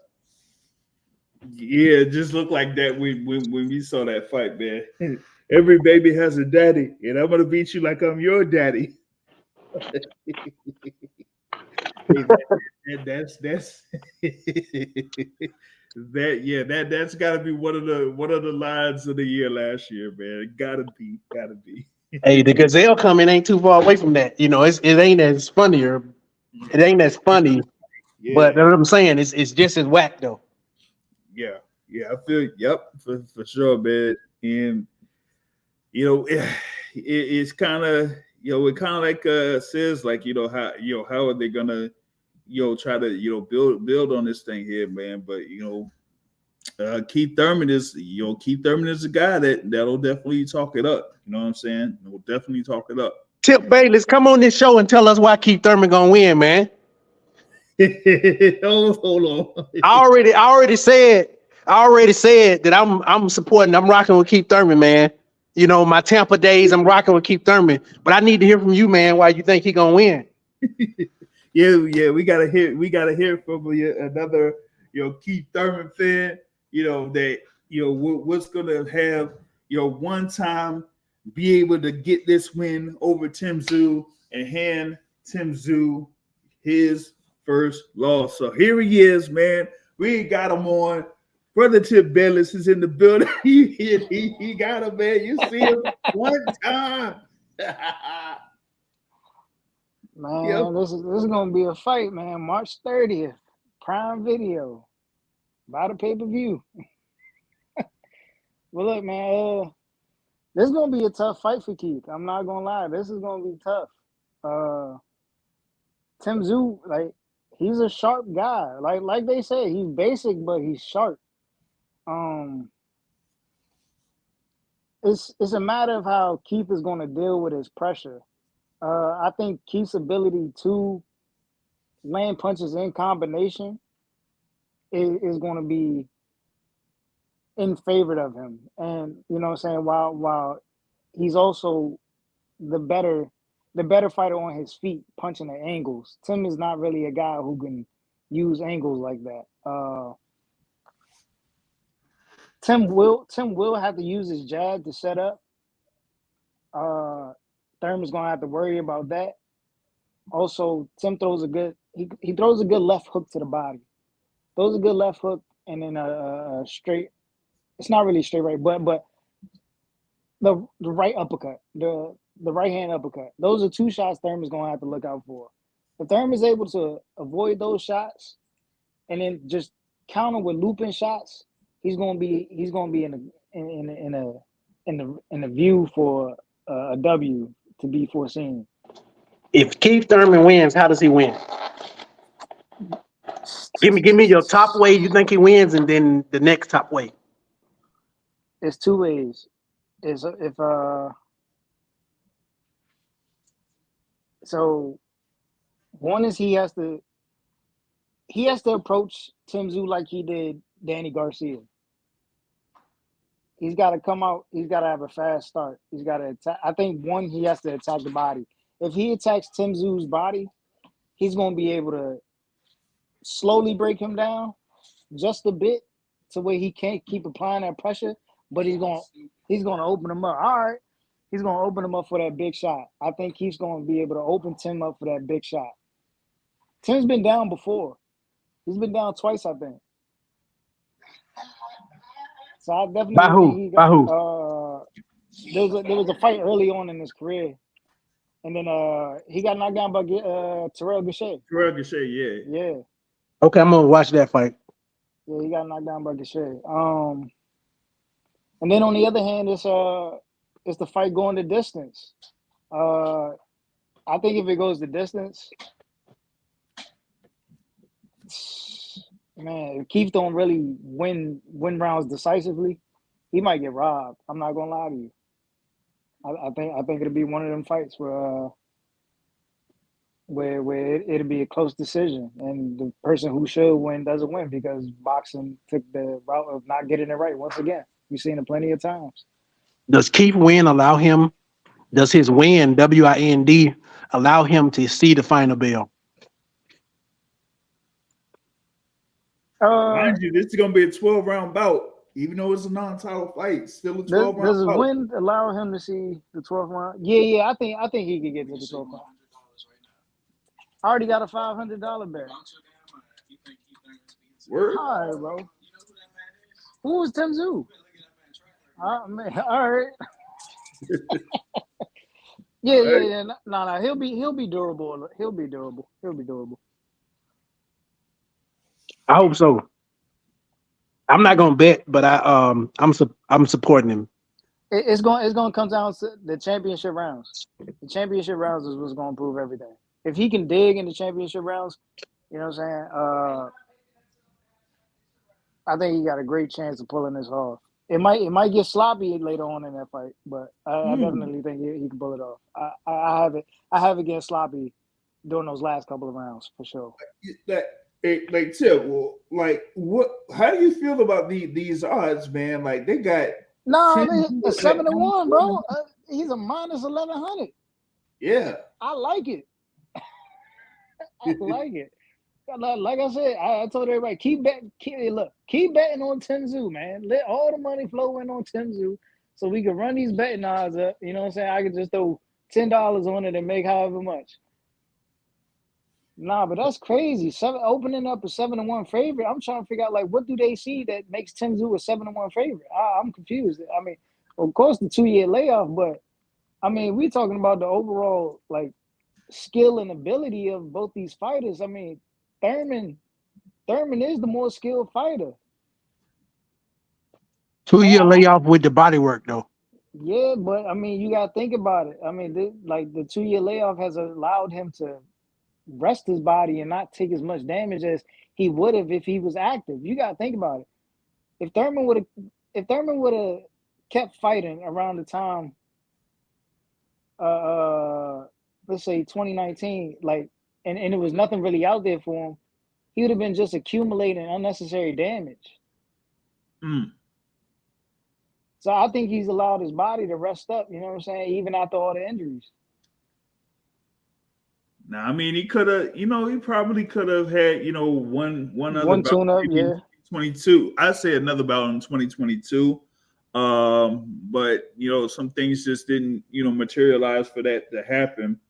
Yeah, it just looked like that when we saw that fight, man. Every baby has a daddy, and I'm gonna beat you like I'm your daddy. That's that's got to be one of the lines of the year last year, man. Gotta be. Hey, the gazelle coming ain't too far away from that. It ain't as funny, it ain't as funny. Yeah. But what I'm saying is it's just as whack though. Yeah, I feel for sure, man. And it's kind of it kind of like says like how are they gonna try to build on this thing here, man. But Keith Thurman is a guy that'll definitely talk it up. You know what I'm saying? Will definitely talk it up. Tip Bayless, come on this show and tell us why Keith Thurman gonna win, man. Hold on. I already said that I'm supporting. I'm rocking with Keith Thurman, man. My Tampa days, I'm rocking with Keith Thurman. But I need to hear from you, man. Why you think he gonna win? Yeah, we gotta hear from another Keith Thurman fan. That what's gonna have one time be able to get this win over Tim Tszyu and hand Tim Tszyu his first loss. So here he is, man. We got him on. Brother Tip Bellis is in the building. He got him, man. You see him one time. Man, this is gonna be a fight, man. March 30th, Prime Video. Buy the pay-per-view. Well, look, man, this is gonna be a tough fight for Keith. I'm not gonna lie. This is gonna be tough. Tim Tszyu, like, he's a sharp guy. Like they say, he's basic, but he's sharp. It's a matter of how Keith is gonna deal with his pressure. I think Keith's ability to land punches in combination is going to be in favor of him. And you know what I'm saying, while he's also the better fighter on his feet, punching at angles. Tim is not really a guy who can use angles like that. Tim will have to use his jab to set up. Thurman's gonna have to worry about that. Also, Tim throws a good he throws a good left hook to the body. Throws a good left hook and then a straight. It's not really straight right, but the right uppercut, the right hand uppercut. Those are two shots Thurman's gonna have to look out for. If Thurman's able to avoid those shots and then just counter with looping shots, he's gonna be in the view for a W to be foreseen. If Keith Thurman wins, how does he win? Give me your top way you think he wins, and then the next top way. It's two ways. So one is he has to approach Tim Tszyu like he did Danny Garcia. He's got to come out. He's got to have a fast start. He's got to attack. I think one, he has to attack the body. If he attacks Tim Tszyu's body, he's going to be able to slowly break him down just a bit to where he can't keep applying that pressure. But he's going to open him up. All right, he's going to open him up for that big shot. I think he's going to be able to open Tim up for that big shot. Tim's been down before. He's been down twice, I think. So I definitely By who? By who? There was a fight early on in his career, and then he got knocked down by Terrell Gausha. Terrell Gausha, yeah. Okay, I'm gonna watch that fight. Yeah, he got knocked down by Gausha. And then on the other hand, it's the fight going the distance. I think if it goes the distance, man, if Keith don't really win rounds decisively, he might get robbed. I'm not gonna lie to you. I think it'll be one of them fights where it'll be a close decision, and the person who should win doesn't win because boxing took the route of not getting it right once again. We've seen it plenty of times. Does Keith win allow him? Does his win, WIND, allow him to see the final bell? Mind you, this is gonna be a 12-round bout. Even though it's a non-title fight, still a 12-round does his bout. win allow him to see the 12th round? Yeah. I think he could get to the 12th round. I already got a $500 bet. Word? All right, bro. Who was Tim Tszyu? Man, all right. Yeah. No. He'll be durable. He'll be durable. I hope so. I'm not gonna bet, but I'm supporting him. It's going to come down to the championship rounds. The championship rounds is what's going to prove everything. If he can dig in the championship rounds, you know what I'm saying? I think he got a great chance of pulling this off. It might get sloppy later on in that fight, but I definitely think he can pull it off. I have it get sloppy during those last couple of rounds for sure. Like Tip, well, like what? How do you feel about these odds, man? Like they got a 7-1, bro. He's a minus 1100. Yeah, I like it. I like it. Like I said, I told everybody keep betting on Tim Tszyu, man. Let all the money flow in on Tim Tszyu, so we can run these betting odds up. You know what I'm saying? I could just throw $10 on it and make however much. Nah, but that's crazy. Opening up a 7-1 favorite. I'm trying to figure out like what do they see that makes Tim Tszyu a 7-1 favorite. I'm confused. I mean, of course the 2-year layoff, but I mean we talking about the overall like skill and ability of both these fighters. I mean, Thurman is the more skilled fighter. 2-year layoff with the body work though. Yeah, but I mean you gotta think about it. I mean, the 2-year layoff has allowed him to rest his body and not take as much damage as he would have if he was active. You gotta think about it. If Thurman would have kept fighting around the time let's say 2019, like and there was nothing really out there for him, he would have been just accumulating unnecessary damage. So I think he's allowed his body to rest up, you know what I'm saying, even after all the injuries. Now, I mean, he could have, he probably could have had, one other One bout, tune-up, yeah. 2022. I say another bout in 2022. But some things just didn't, materialize for that to happen.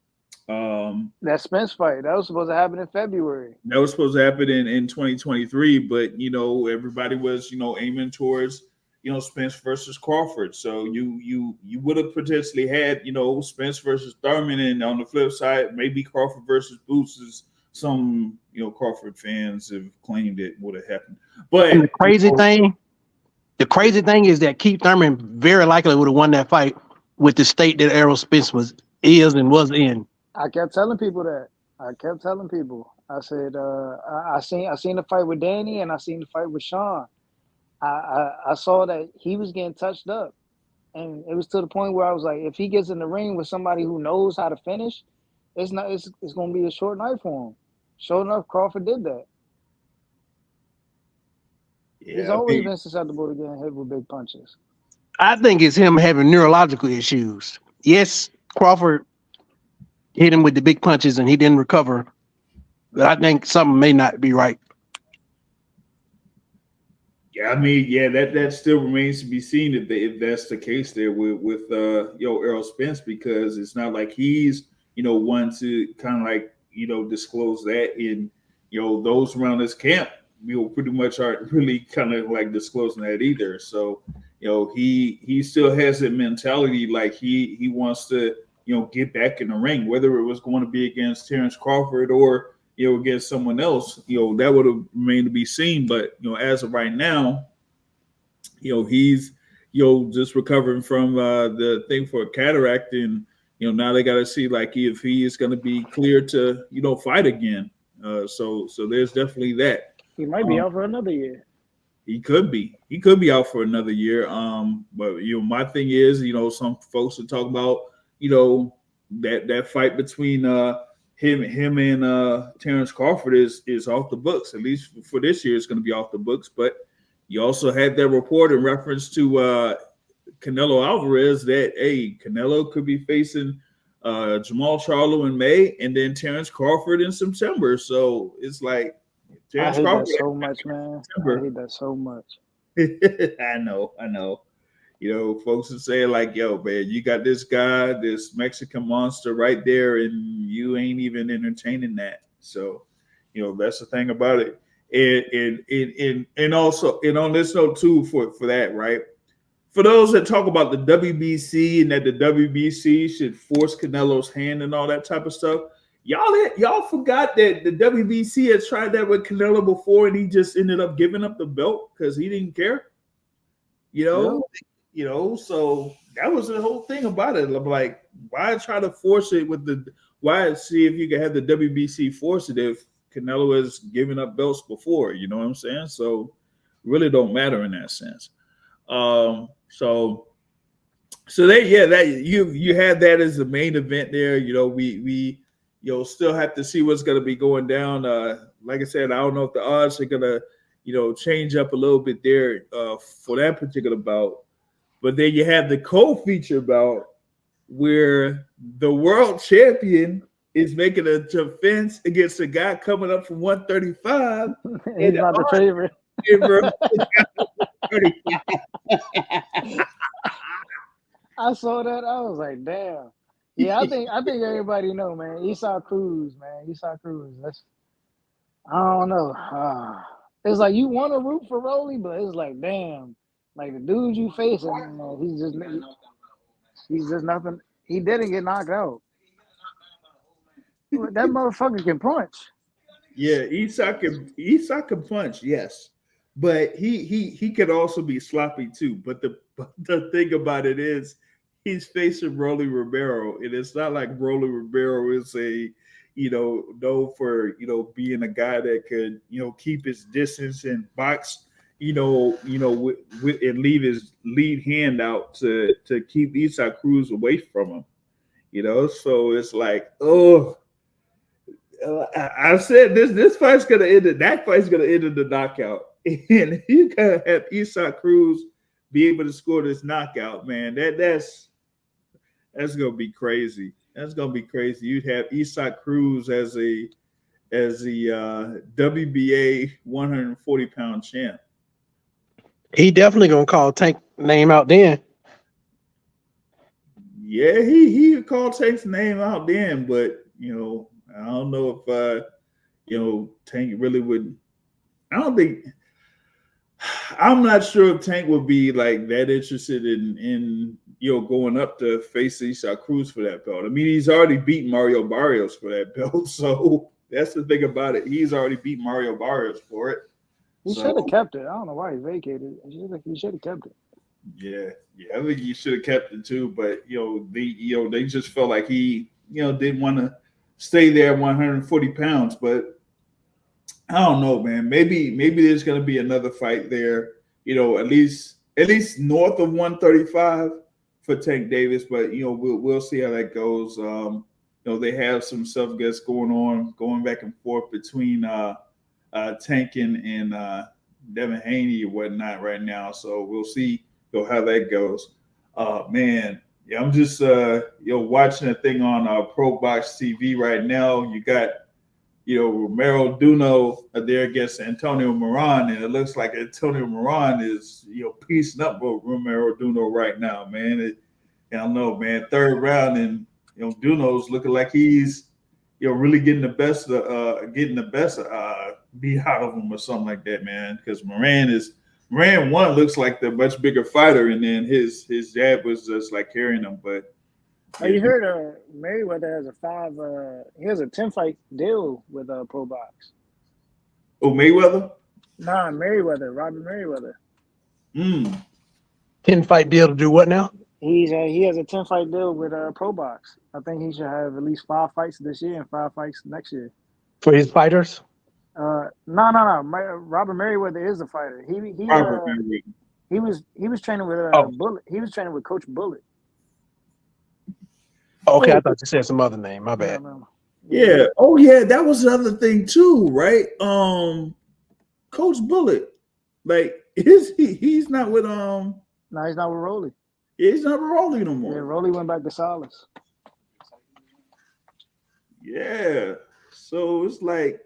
That Spence fight, that was supposed to happen in February. That was supposed to happen in 2023, but everybody was, aiming towards, Spence versus Crawford. So you would have potentially had, Spence versus Thurman, and on the flip side, maybe Crawford versus Boots, as some, Crawford fans have claimed it would have happened. But and the crazy thing is that Keith Thurman very likely would have won that fight with the state that Errol Spence was in. I kept telling people that. I said, I seen the fight with Danny, and I seen the fight with Sean. I saw that he was getting touched up, and it was to the point where I was like, if he gets in the ring with somebody who knows how to finish, it's going to be a short night for him. Sure enough, Crawford did that. Yeah, he's always been susceptible to getting hit with big punches. I think it's him having neurological issues. Yes, Crawford hit him with the big punches and he didn't recover, but I think something may not be right. Yeah, I mean, that still remains to be seen if that's the case there with Errol Spence, because it's not like he's one to kind of like disclose that, in those around his camp pretty much aren't really kind of like disclosing that either. So he still has that mentality, like he wants to get back in the ring, whether it was going to be against Terrence Crawford or against someone else, that would have remained to be seen. But, as of right now, he's, just recovering from the thing for a cataract. And, now they got to see, like, if he is going to be clear to, fight again. So there's definitely that. He might be out for another year. He could be out for another year. But, my thing is, some folks are talking about, that fight between him and Terrence Crawford is off the books. At least for this year, it's going to be off the books. But you also had that report in reference to Canelo Alvarez that, hey, Canelo could be facing Jamal Charlo in May and then Terrence Crawford in September. So it's like Terrence Crawford that so much, man. I hate that so much. I know. Folks are saying like, yo, man, you got this guy, this Mexican monster right there, and you ain't even entertaining that. So, that's the thing about it. And also, and on this note too, for that, right? For those that talk about the WBC and that the WBC should force Canelo's hand and all that type of stuff, y'all forgot that the WBC had tried that with Canelo before, and he just ended up giving up the belt because he didn't care. So that was the whole thing about it. I'm like, why try to force it why see if you can have the WBC force it if Canelo has given up belts before, you know what I'm saying? So really don't matter in that sense. So that you had that as the main event there. We still have to see what's going to be going down. Like I said, I don't know if the odds are going to, change up a little bit there for that particular bout. But then you have the co-feature bout where the world champion is making a defense against a guy coming up from 135. He's not the favorite. I saw that. I was like, damn. Yeah, I think everybody know, man. Cruz, man. Cruz. I don't know. It's like you want to root for Rolly, but it's like, damn. Like the dude you facing, he's just nothing. He didn't get knocked out. That motherfucker can punch. Yeah, Isak can punch, yes, but he could also be sloppy too. But the thing about it is, he's facing Rolly Romero, and it's not like Rolly Romero is a known for being a guy that could keep his distance and box. And leave his lead hand out to keep Isak Cruz away from him. So it's like, I've said this fight's gonna end it. That fight's gonna end in the knockout, and you gotta have Isaac Cruz be able to score this knockout, man. That's gonna be crazy. That's gonna be crazy. You'd have Isaac Cruz as the WBA 140-pound champ. He definitely gonna call Tank name out then. Yeah, he called Tank's name out then, but I don't know if Tank really would. I'm not sure if Tank would be like that interested in going up to face Isaac Cruz for that belt. I mean, he's already beat Mario Barrios for that belt, so that's the thing about it. He's already beat Mario Barrios for it. He should have kept it. I don't know why he vacated. He should have kept it. Yeah, I think he should have kept it too, but they just felt like he didn't want to stay there 140 pounds, but I don't know, man. Maybe there's going to be another fight there, at least north of 135 for Tank Davis, but we'll see how that goes. They have some stuff that's going back and forth between Tank and Devin Haney or whatnot right now, so we'll see how that goes. Man, yeah, I'm just watching a thing on Pro Box TV right now. You got Romero Duno there against Antonio Moran, and it looks like Antonio Moran is piecing up with Romero Duno right now, man. I don't know, man. Third round, and Duno's looking like he's really getting the best beat out of him or something like that, man. Because Moran one looks like the much bigger fighter, and then his jab was just like carrying him. But you heard Merriweather has a 10-fight deal with Pro Box. Oh, Mayweather? Nah, Robert Merriweather. 10-fight deal to do what now? He has a 10-fight deal with Pro Box. I think he should have at least 5 fights this year and 5 fights next year. For his fighters? No. Robert Merriweather is a fighter. He was training with Bullet. He was training with Coach Bullet. Okay, I thought you said some other name. My bad. No. Yeah. Oh, yeah. That was the other thing too, right? Coach Bullet, like, he's not with No, he's not with Rolly. He's not with Rolly no more. Yeah, Rolly went back to Salas. Yeah. So it's like,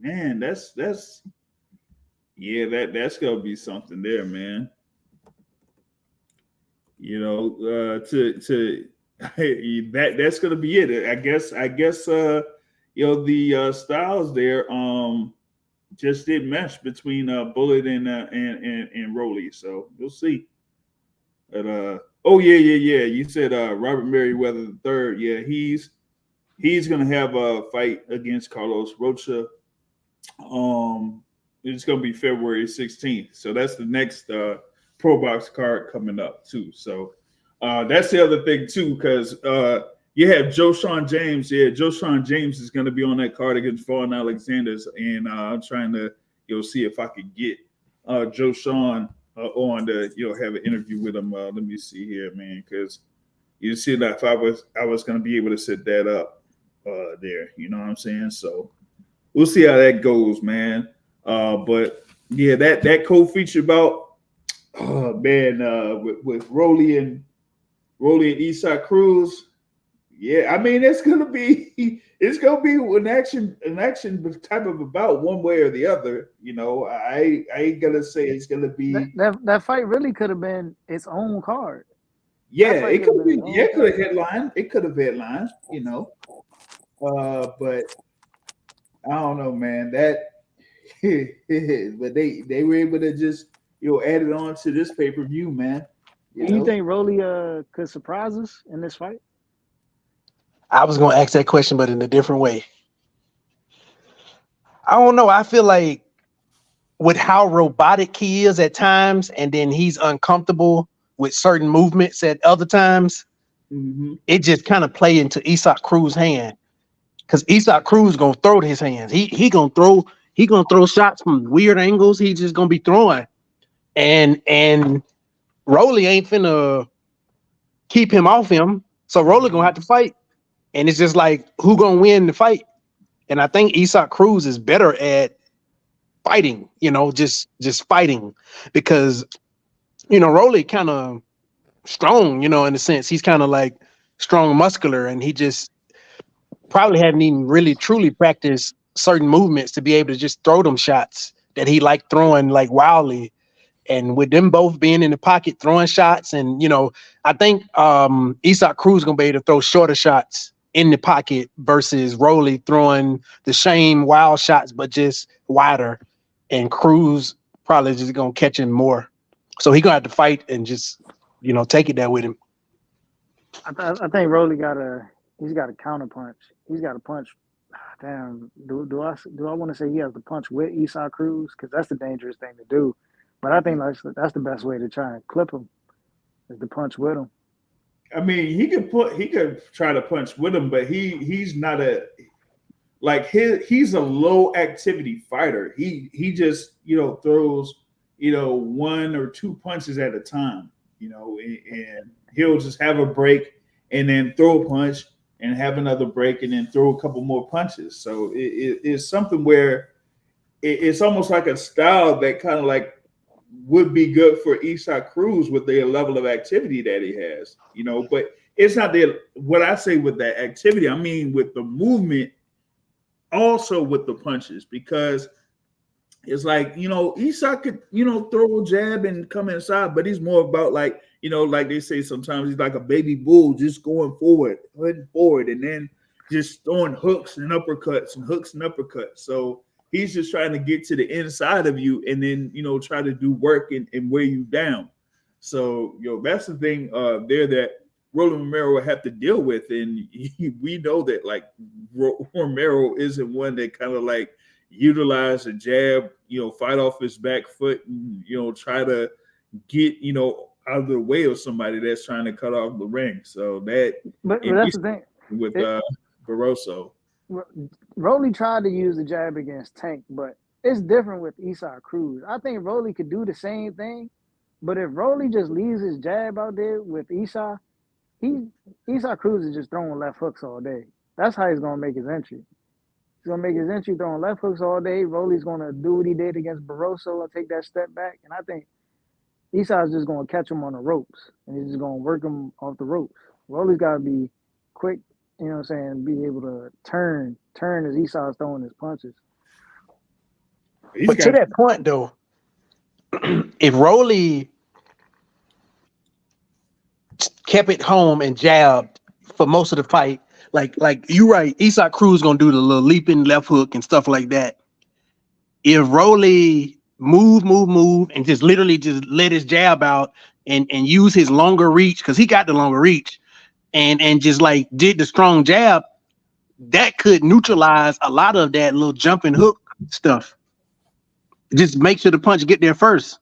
man, that's gonna be something there, man. That's gonna be it. I guess the styles there just didn't mesh between Bullet and Rolly, so we'll see. But yeah. You said Robert Merriweather III. Yeah, he's gonna have a fight against Carlos Rocha. It's gonna be February 16th. So that's the next Pro Box card coming up too. So that's the other thing too, because you have Joshon James. Yeah, Joshon James is gonna be on that card against Vaughn Alexander's, and I'm trying to see if I could get Joshon on to have an interview with him. Let me see here, man, because you see that if I was gonna be able to set that up there, you know what I'm saying? So we'll see how that goes, man. But yeah, that co-feature bout, with Rolly and Isaac Cruz. Yeah, I mean it's gonna be an action type of a bout one way or the other. I ain't gonna say it's gonna be that fight really could have been its own card. Yeah, it could be. Yeah, it could have headlined. It could have headlined. But I don't know, man. But they were able to just add it on to this pay-per-view, man. Do you think Rolly could surprise us in this fight? I was going to ask that question, but in a different way. I don't know. I feel like with how robotic he is at times, and then he's uncomfortable with certain movements at other times, it just kind of play into Isaac Cruz's hand. Because Isaac Cruz gonna throw his hands. He gonna throw shots from weird angles. He's just gonna be throwing. And Rolly ain't finna keep him off him. So Rolly gonna have to fight. And it's just like, who gonna win the fight? And I think Isaac Cruz is better at fighting, just fighting, because Rolly kind of strong, in a sense. He's kind of like strong, muscular, and he just probably hadn't even really truly practiced certain movements to be able to just throw them shots that he liked throwing like wildly. And with them both being in the pocket throwing shots, and I think Isaac Cruz gonna be able to throw shorter shots in the pocket versus Rolly throwing the same wild shots but just wider. And Cruz probably just gonna catch him more. So he gonna have to fight and just take it there with him. I think Rolly he's got a counter punch. He's got a punch. Damn, do I want to say he has to punch with Isaac Cruz? Because that's the dangerous thing to do. But I think that's the best way to try and clip him, is to punch with him. I mean, he could try to punch with him, but he's not he's a low activity fighter. He just throws one or two punches at a time, and he'll just have a break and then throw a punch and have another break and then throw a couple more punches. So it's something where it's almost like a style that kind of like would be good for Isaac Cruz with the level of activity that he has, but it's not what I say with that activity. I mean, with the movement, also with the punches, because it's like, Isaac could, throw a jab and come inside, but he's more about like they say sometimes he's like a baby bull, just going forward, and then just throwing hooks and uppercuts. So he's just trying to get to the inside of you and then, try to do work and wear you down. So, that's the thing there that Romero will have to deal with. And we know that like Romero isn't one that kind of like utilize a jab, fight off his back foot and, try to get, out of the way of somebody that's trying to cut off the ring. So but that's the thing with Barroso. Rolly tried to use the jab against Tank, but it's different with Isaac Cruz. I think Rolly could do the same thing, but if Rolly just leaves his jab out there with Isaac Cruz is just throwing left hooks all day. That's how he's gonna make his entry. He's gonna make his entry throwing left hooks all day. Rolly's gonna do what he did against Barroso and take that step back. And I think Isaa's just gonna catch him on the ropes and he's just gonna work him off the ropes. Rolly's gotta be quick, be able to turn as Isaa's throwing his punches. But to that point though, if Rolly kept it home and jabbed for most of the fight, like you're right, Isaac Cruz gonna do the little leaping left hook and stuff like that. If Rolly move, and just literally just let his jab out and use his longer reach, because he got the longer reach, and just like did the strong jab, that could neutralize a lot of that little jumping hook stuff. Just make sure the punch get there first.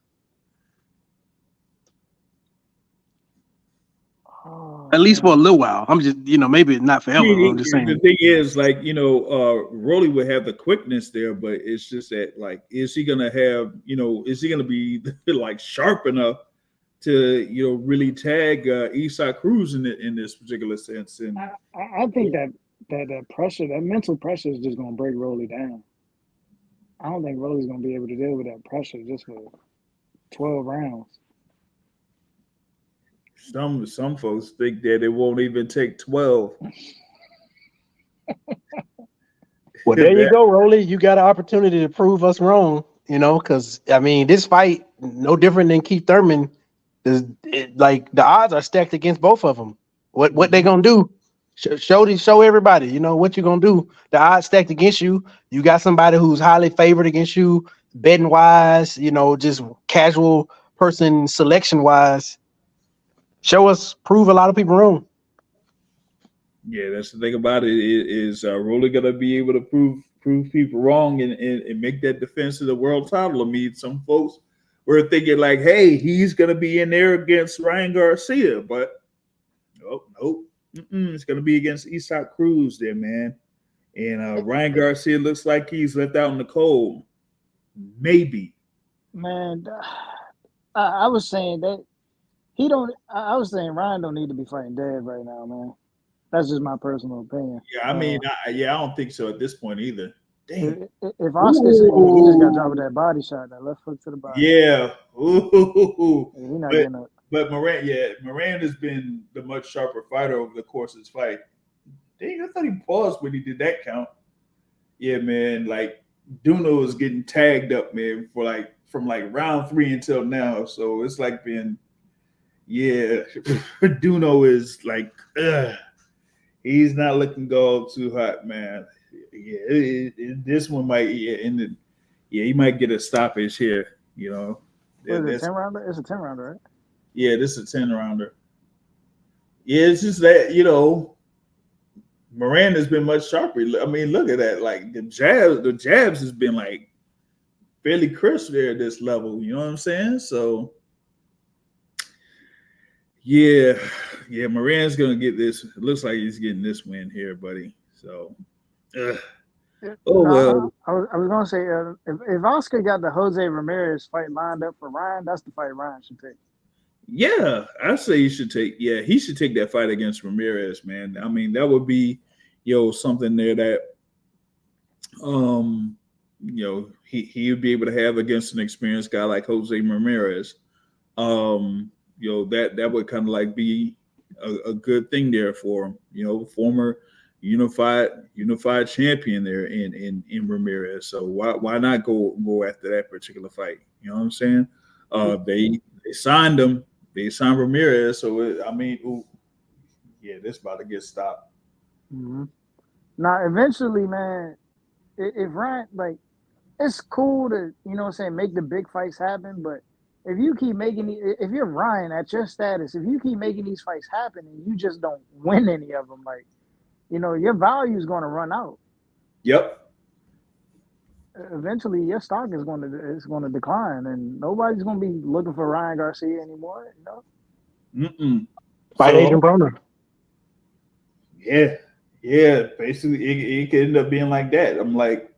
At least for a little while. I'm just, maybe not forever. I'm just saying. The thing is, like, Rolly would have the quickness there, but it's just that, like, is he gonna have, is he gonna be like sharp enough to, really tag Isaac Cruz in this particular sense? And I think that pressure, that mental pressure, is just gonna break Rolly down. I don't think Rolly's gonna be able to deal with that pressure just for 12 rounds. Some folks think that it won't even take 12. Well, there you go, Rolly. You got an opportunity to prove us wrong, because, I mean, this fight, no different than Keith Thurman. Like, the odds are stacked against both of them. What they going to do? Show everybody, what you going to do. The odds stacked against you. You got somebody who's highly favored against you, betting-wise, just casual person selection-wise. Show us, prove a lot of people wrong. Yeah, that's the thing about it is Rolly gonna be able to prove people wrong and make that defense of the world title. I mean, some folks were thinking like, hey, he's gonna be in there against Ryan Garcia, but nope. It's gonna be against Isaac Cruz there, man. And Ryan Garcia looks like he's left out in the cold. Maybe. Man, I was saying that. I was saying Ryan don't need to be fighting Dev right now, man. That's just my personal opinion. Yeah, I mean, I don't think so at this point either. Dang. If Oscar said he just got dropped with that body shot, that left hook to the body. Yeah. Ooh. Yeah, he not getting up. But Moran has been the much sharper fighter over the course of his fight. Dang, I thought he paused when he did that count. Yeah, man. Like Duno is getting tagged up, man, for from round 3 until now. So it's been, yeah. Duno is he's not looking gold too hot, man. Yeah, this one might, he might get a stoppage here. You know, what is it, 10 rounder? It's a 10 rounder, right? Yeah, this is a 10 rounder. Yeah, it's just that, Moran has been much sharper. I mean, look at that. Like the jabs has been fairly crisp there at this level. You know what I'm saying? So yeah, Moran's gonna get this. It looks like he's getting this win here, buddy. So well. I was gonna say if Oscar got the Jose Ramirez fight lined up for Ryan, that's the fight Ryan should take. Yeah, I say he should take that fight against Ramirez, man. I mean, that would be, something there that, he would be able to have against an experienced guy like Jose Ramirez. That would kind of be a good thing there for him. Former unified champion there in Ramirez. So why not go after that particular fight? You know what I'm saying? They signed him. They signed Ramirez, so this about to get stopped. Mm-hmm. Now, eventually, man, if Ryan, it's cool to make the big fights happen, but if you keep if you're Ryan at your status, if you keep making these fights happen and you just don't win any of them, your value is going to run out. Yep. Eventually, your stock is going to decline, and nobody's going to be looking for Ryan Garcia anymore. Fight Adrian Broner. Yeah. Basically, it could end up being like that. I'm like,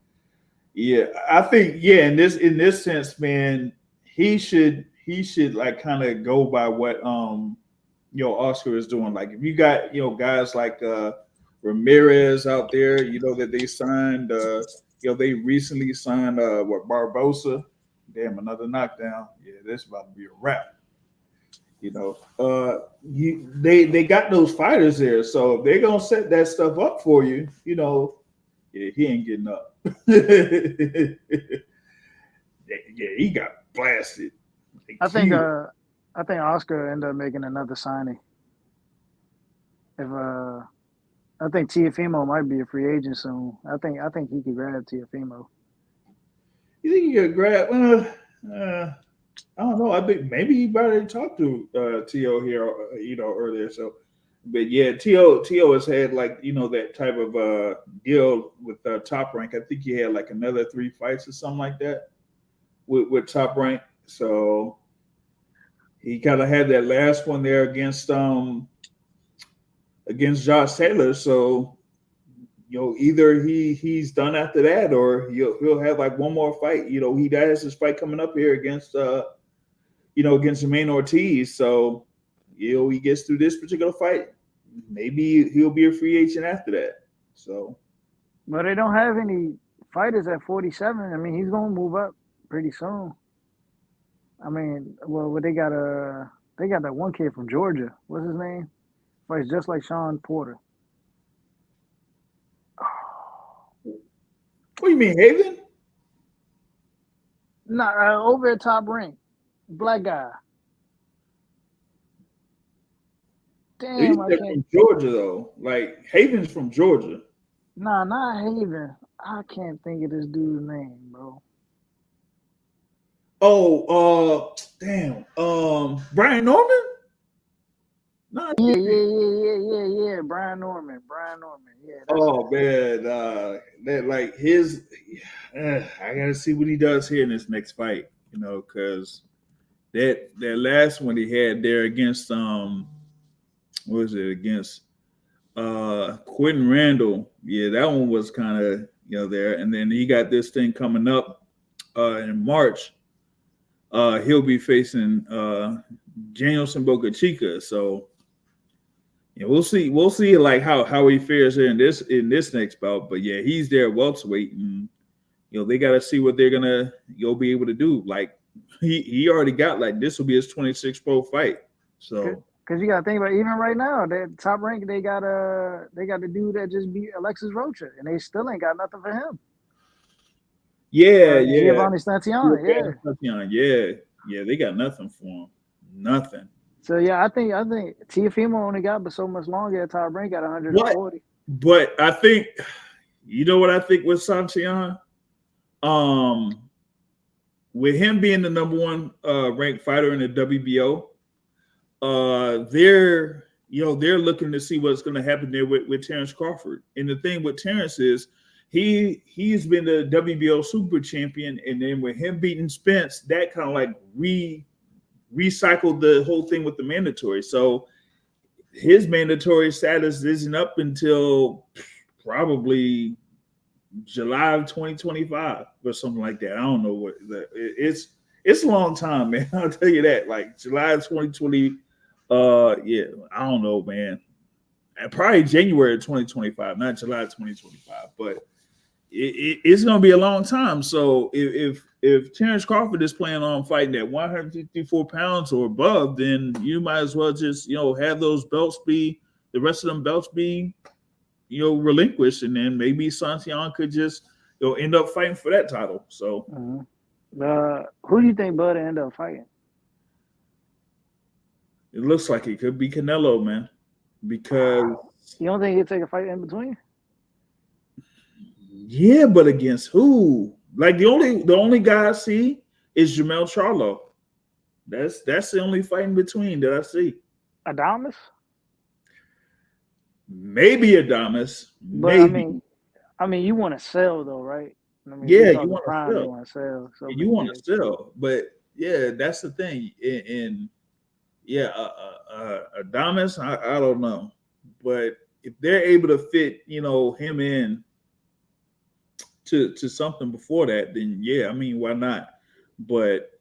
yeah, I think, in this sense, man, he should kind of go by what Oscar is doing. Like, if you got guys like Ramirez out there, that they signed. They recently signed Barbosa. Damn, another knockdown. Yeah, this about to be a wrap. They got those fighters there, so if they're gonna set that stuff up for you, he ain't getting up. He got blasted. I think Oscar ended up making another signing. I think Teofimo might be a free agent soon. I think he could grab Teofimo. You think he could grab? I don't know. I think maybe he already talked to T.O. here, earlier. So, but yeah, T.O. has had that type of deal with Top Rank. I think he had another 3 fights or something like that with Top Rank. So he kind of had that last one there against Josh Taylor. So either he's done after that, or he'll have one more fight. He has his fight coming up here against against Jermaine Ortiz. So he gets through this particular fight, maybe he'll be a free agent after that. So, but they don't have any fighters at 47. I mean, he's gonna move up pretty soon. I mean, they got that one kid from Georgia. What's his name? Fights just like Sean Porter. What do you mean, Haven? Nah, over at Top Rank. Black guy. Damn, I can't. From Georgia though. Haven's from Georgia. Nah, not Haven. I can't think of this dude's name, bro. Oh, damn. Brian Norman? No, Yeah. Brian Norman. Yeah. Oh man, that his. I gotta see what he does here in this next fight. Because that last one he had there against what was it, against Quentin Randall? Yeah, that one was kind of there, and then he got this thing coming up in March. He'll be facing Danielson Boca Chica. So Yeah, we'll see. We'll see like how he fares in this next bout. But yeah, he's there at welterweight, and they got to see what they're gonna be able to do. Like he already got like this will be his 26th pro fight. So because you got to think about even right now, that top rank they got the dude that just beat Alexis Rocha, and they still ain't got nothing for him. Yeah. Giovanni Stantiano, Yeah, they got nothing for him. Nothing. So yeah, I think Teofimo only got but so much longer at top rank at 140. But I think what I think with Santian, with him being the number one ranked fighter in the WBO, they're looking to see what's going to happen there with Terrence Crawford. And the thing with Terrence is he's been the WBO super champion, and then with him beating Spence, that kind of like recycled the whole thing with the mandatory. So his mandatory status isn't up until probably July of 2025 or something like that. I don't know what it's a long time, man. I'll tell you that. Like July of 2020. Yeah, I don't know, man. Probably January of 2025, not July of 2025, but it's going to be a long time. So if Terrence Crawford is planning on fighting at 154 pounds or above, then you might as well just have those belts be the rest of them belts be relinquished, and then maybe Santiago could just end up fighting for that title. So who do you think Bud end up fighting? It looks like it could be Canelo, man, because you don't think he'd take a fight in between? Yeah, but against who? Like the only guy I see is Jermell Charlo. That's the only fight in between that I see. Adames? Maybe Adames. Maybe. I mean, you want to sell though, right? I mean, yeah, you want to sell. You want to sell. So you want to sell, but yeah, that's the thing. And Adames, I don't know, but if they're able to fit, him in to something before that, then yeah, I mean, why not? But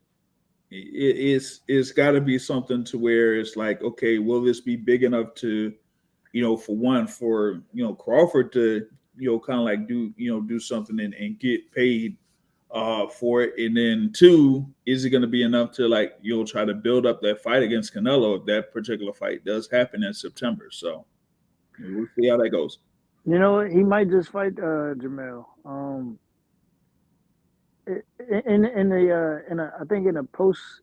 it's got to be something to where it's like, okay, will this be big enough to, for Crawford to, kind of like do something and get paid for it, and then two, is it going to be enough to like try to build up that fight against Canelo if that particular fight does happen in September? So we'll see how that goes. You know what? He might just fight Jermell. I think in a post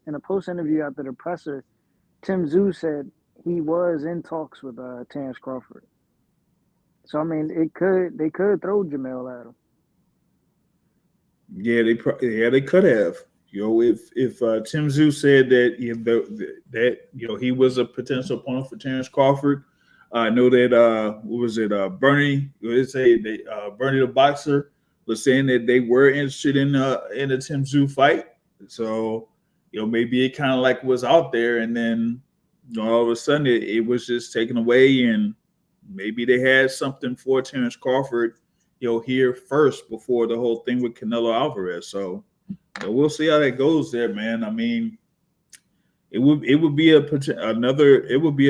interview after the presser, Tim Tszyu said he was in talks with Terrence Crawford. So I mean, they could throw Jermell at him. Yeah, they could have. If Tim Tszyu said that he was a potential opponent for Terrence Crawford. I know that what was it? Bernie? Bernie the boxer was saying that they were interested in the Tim Tszyu fight. So maybe it kind of like was out there, and then all of a sudden it was just taken away, and maybe they had something for Terrence Crawford, here first before the whole thing with Canelo Alvarez. So we'll see how that goes there, man. I mean, it would be a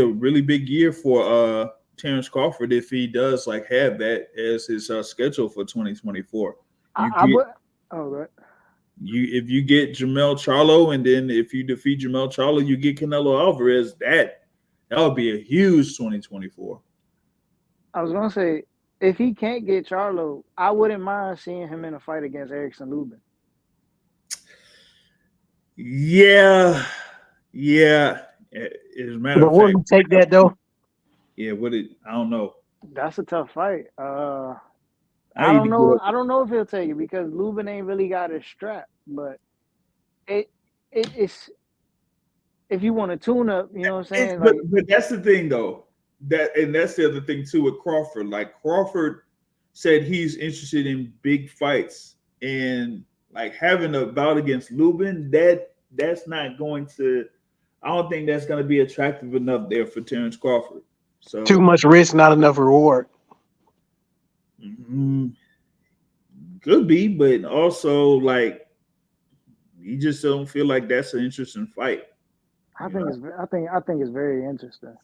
really big year for Terrence Crawford if he does like have that as his schedule for 2024. If you get Jermell Charlo, and then if you defeat Jermell Charlo, you get Canelo Alvarez. That would be a huge 2024. I was gonna say, if he can't get Charlo, I wouldn't mind seeing him in a fight against Erickson Lubin. Yeah. As a matter but of will fact, you take that though? Yeah, I don't know. That's a tough fight. I don't know. I don't know if he'll take it because Lubin ain't really got his strap. But it's if you want to tune up, you know what I'm saying. But that's the thing though. That's the other thing too with Crawford. Like Crawford said he's interested in big fights, and like having a bout against Lubin, that's not going to. I don't think that's going to be attractive enough there for Terrence Crawford. So too much risk, not enough reward. Could be, but also like you just don't feel like that's an interesting fight. I think it's very interesting.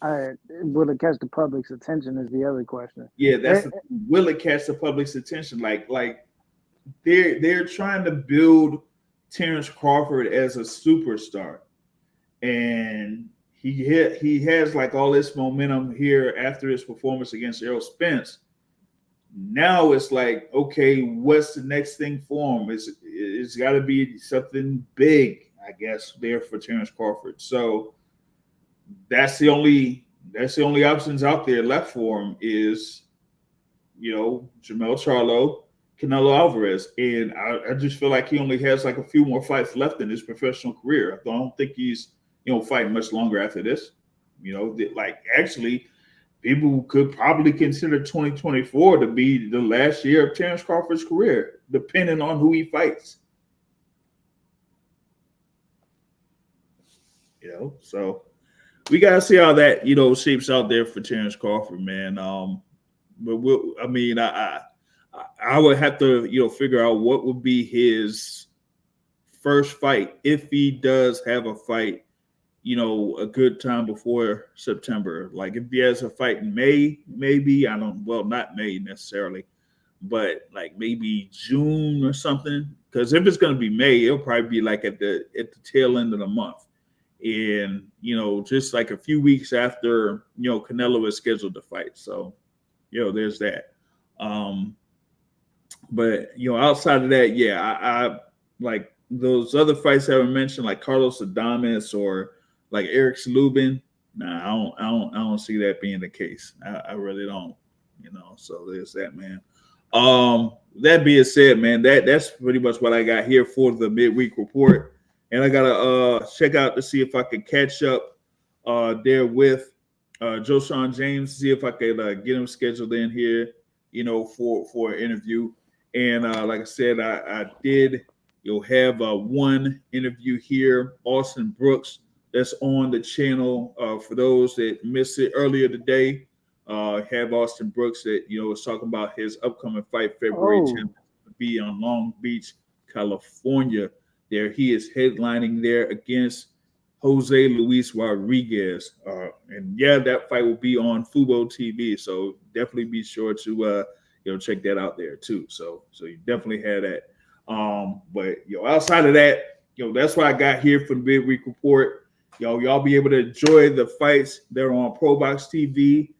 Will it catch the public's attention is the other question. Yeah, will it catch the public's attention? Like they're trying to build Terrence Crawford as a superstar, and he has like all this momentum here after his performance against Errol Spence. Now it's like, okay, what's the next thing for him? It's got to be something big, I guess, there for Terrence Crawford. So that's the only options out there left for him is, Jermell Charlo, Canelo Alvarez, and I just feel like he only has like a few more fights left in his professional career. I don't think he's fighting much longer after this. Actually, people could probably consider 2024 to be the last year of Terrence Crawford's career, depending on who he fights. So we gotta see how that shapes out there for Terrence Crawford, man. But I would have to figure out what would be his first fight if he does have a fight. A good time before September. Like if he has a fight in May, maybe not May necessarily, but like maybe June or something. Because if it's going to be May, it'll probably be like at the tail end of the month, and just like a few weeks after Canelo is scheduled to fight. So there's that. But outside of that, I like those other fights that were mentioned, like Carlos Adames or like Eric Lubin. Nah, I don't see that being the case. I really don't. So there's that, man. That being said, man, that's pretty much what I got here for the midweek report. And I gotta check out to see if I can catch up there with Joshawn James, see if I could get him scheduled in here, for an interview. And like I said, I did have one interview here, Austin Brooks, that's on the channel. For those that missed it earlier today, have Austin Brooks that was talking about his upcoming fight February 10th to be on Long Beach, California. There he is headlining there against Jose Luis Rodriguez, and that fight will be on Fubo TV. So definitely be sure to check that out there too. So you definitely have that. But outside of that, that's what I got here for the midweek report. Y'all be able to enjoy the fights. They're on ProBox TV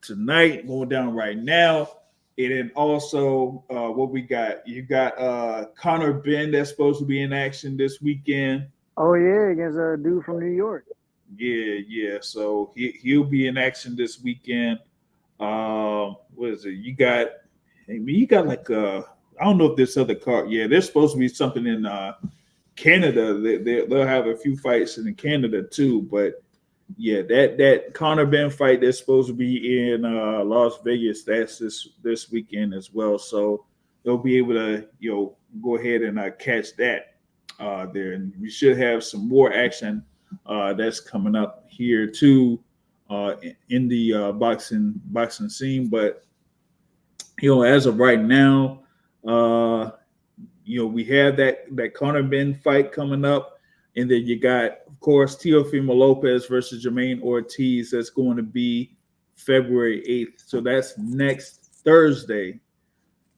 tonight, going down right now. And then also, what we got? You got Conor Benn that's supposed to be in action this weekend. Oh yeah, against a dude from New York. Yeah. So he'll be in action this weekend. What is it? You got like I don't know if this other card. Yeah, there's supposed to be something in Canada. They'll have a few fights in Canada too. But yeah, that Conor Benn fight that's supposed to be in Las Vegas, that's this weekend as well. So they'll be able to go ahead and catch that there, and we should have some more action that's coming up here too in the boxing scene. But as of right now, we have that Conor Benn fight coming up. And then you got, of course, Teofimo Lopez versus Jermaine Ortiz. That's going to be February 8th. So that's next Thursday.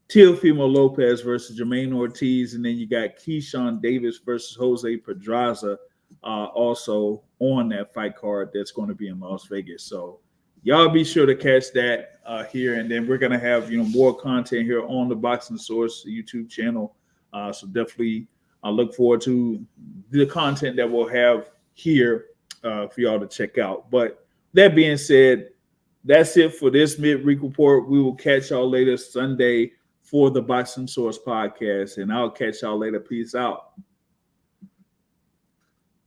Teofimo Lopez versus Jermaine Ortiz. And then you got Keyshawn Davis versus Jose Pedraza also on that fight card that's going to be in Las Vegas. So y'all be sure to catch that here. And then we're going to have, more content here on the Boxing Source YouTube channel. So definitely look forward to the content that we'll have here for y'all to check out. But that being said, that's it for this midweek report. We will catch y'all later Sunday for the Boxing Source podcast, and I'll catch y'all later. Peace out.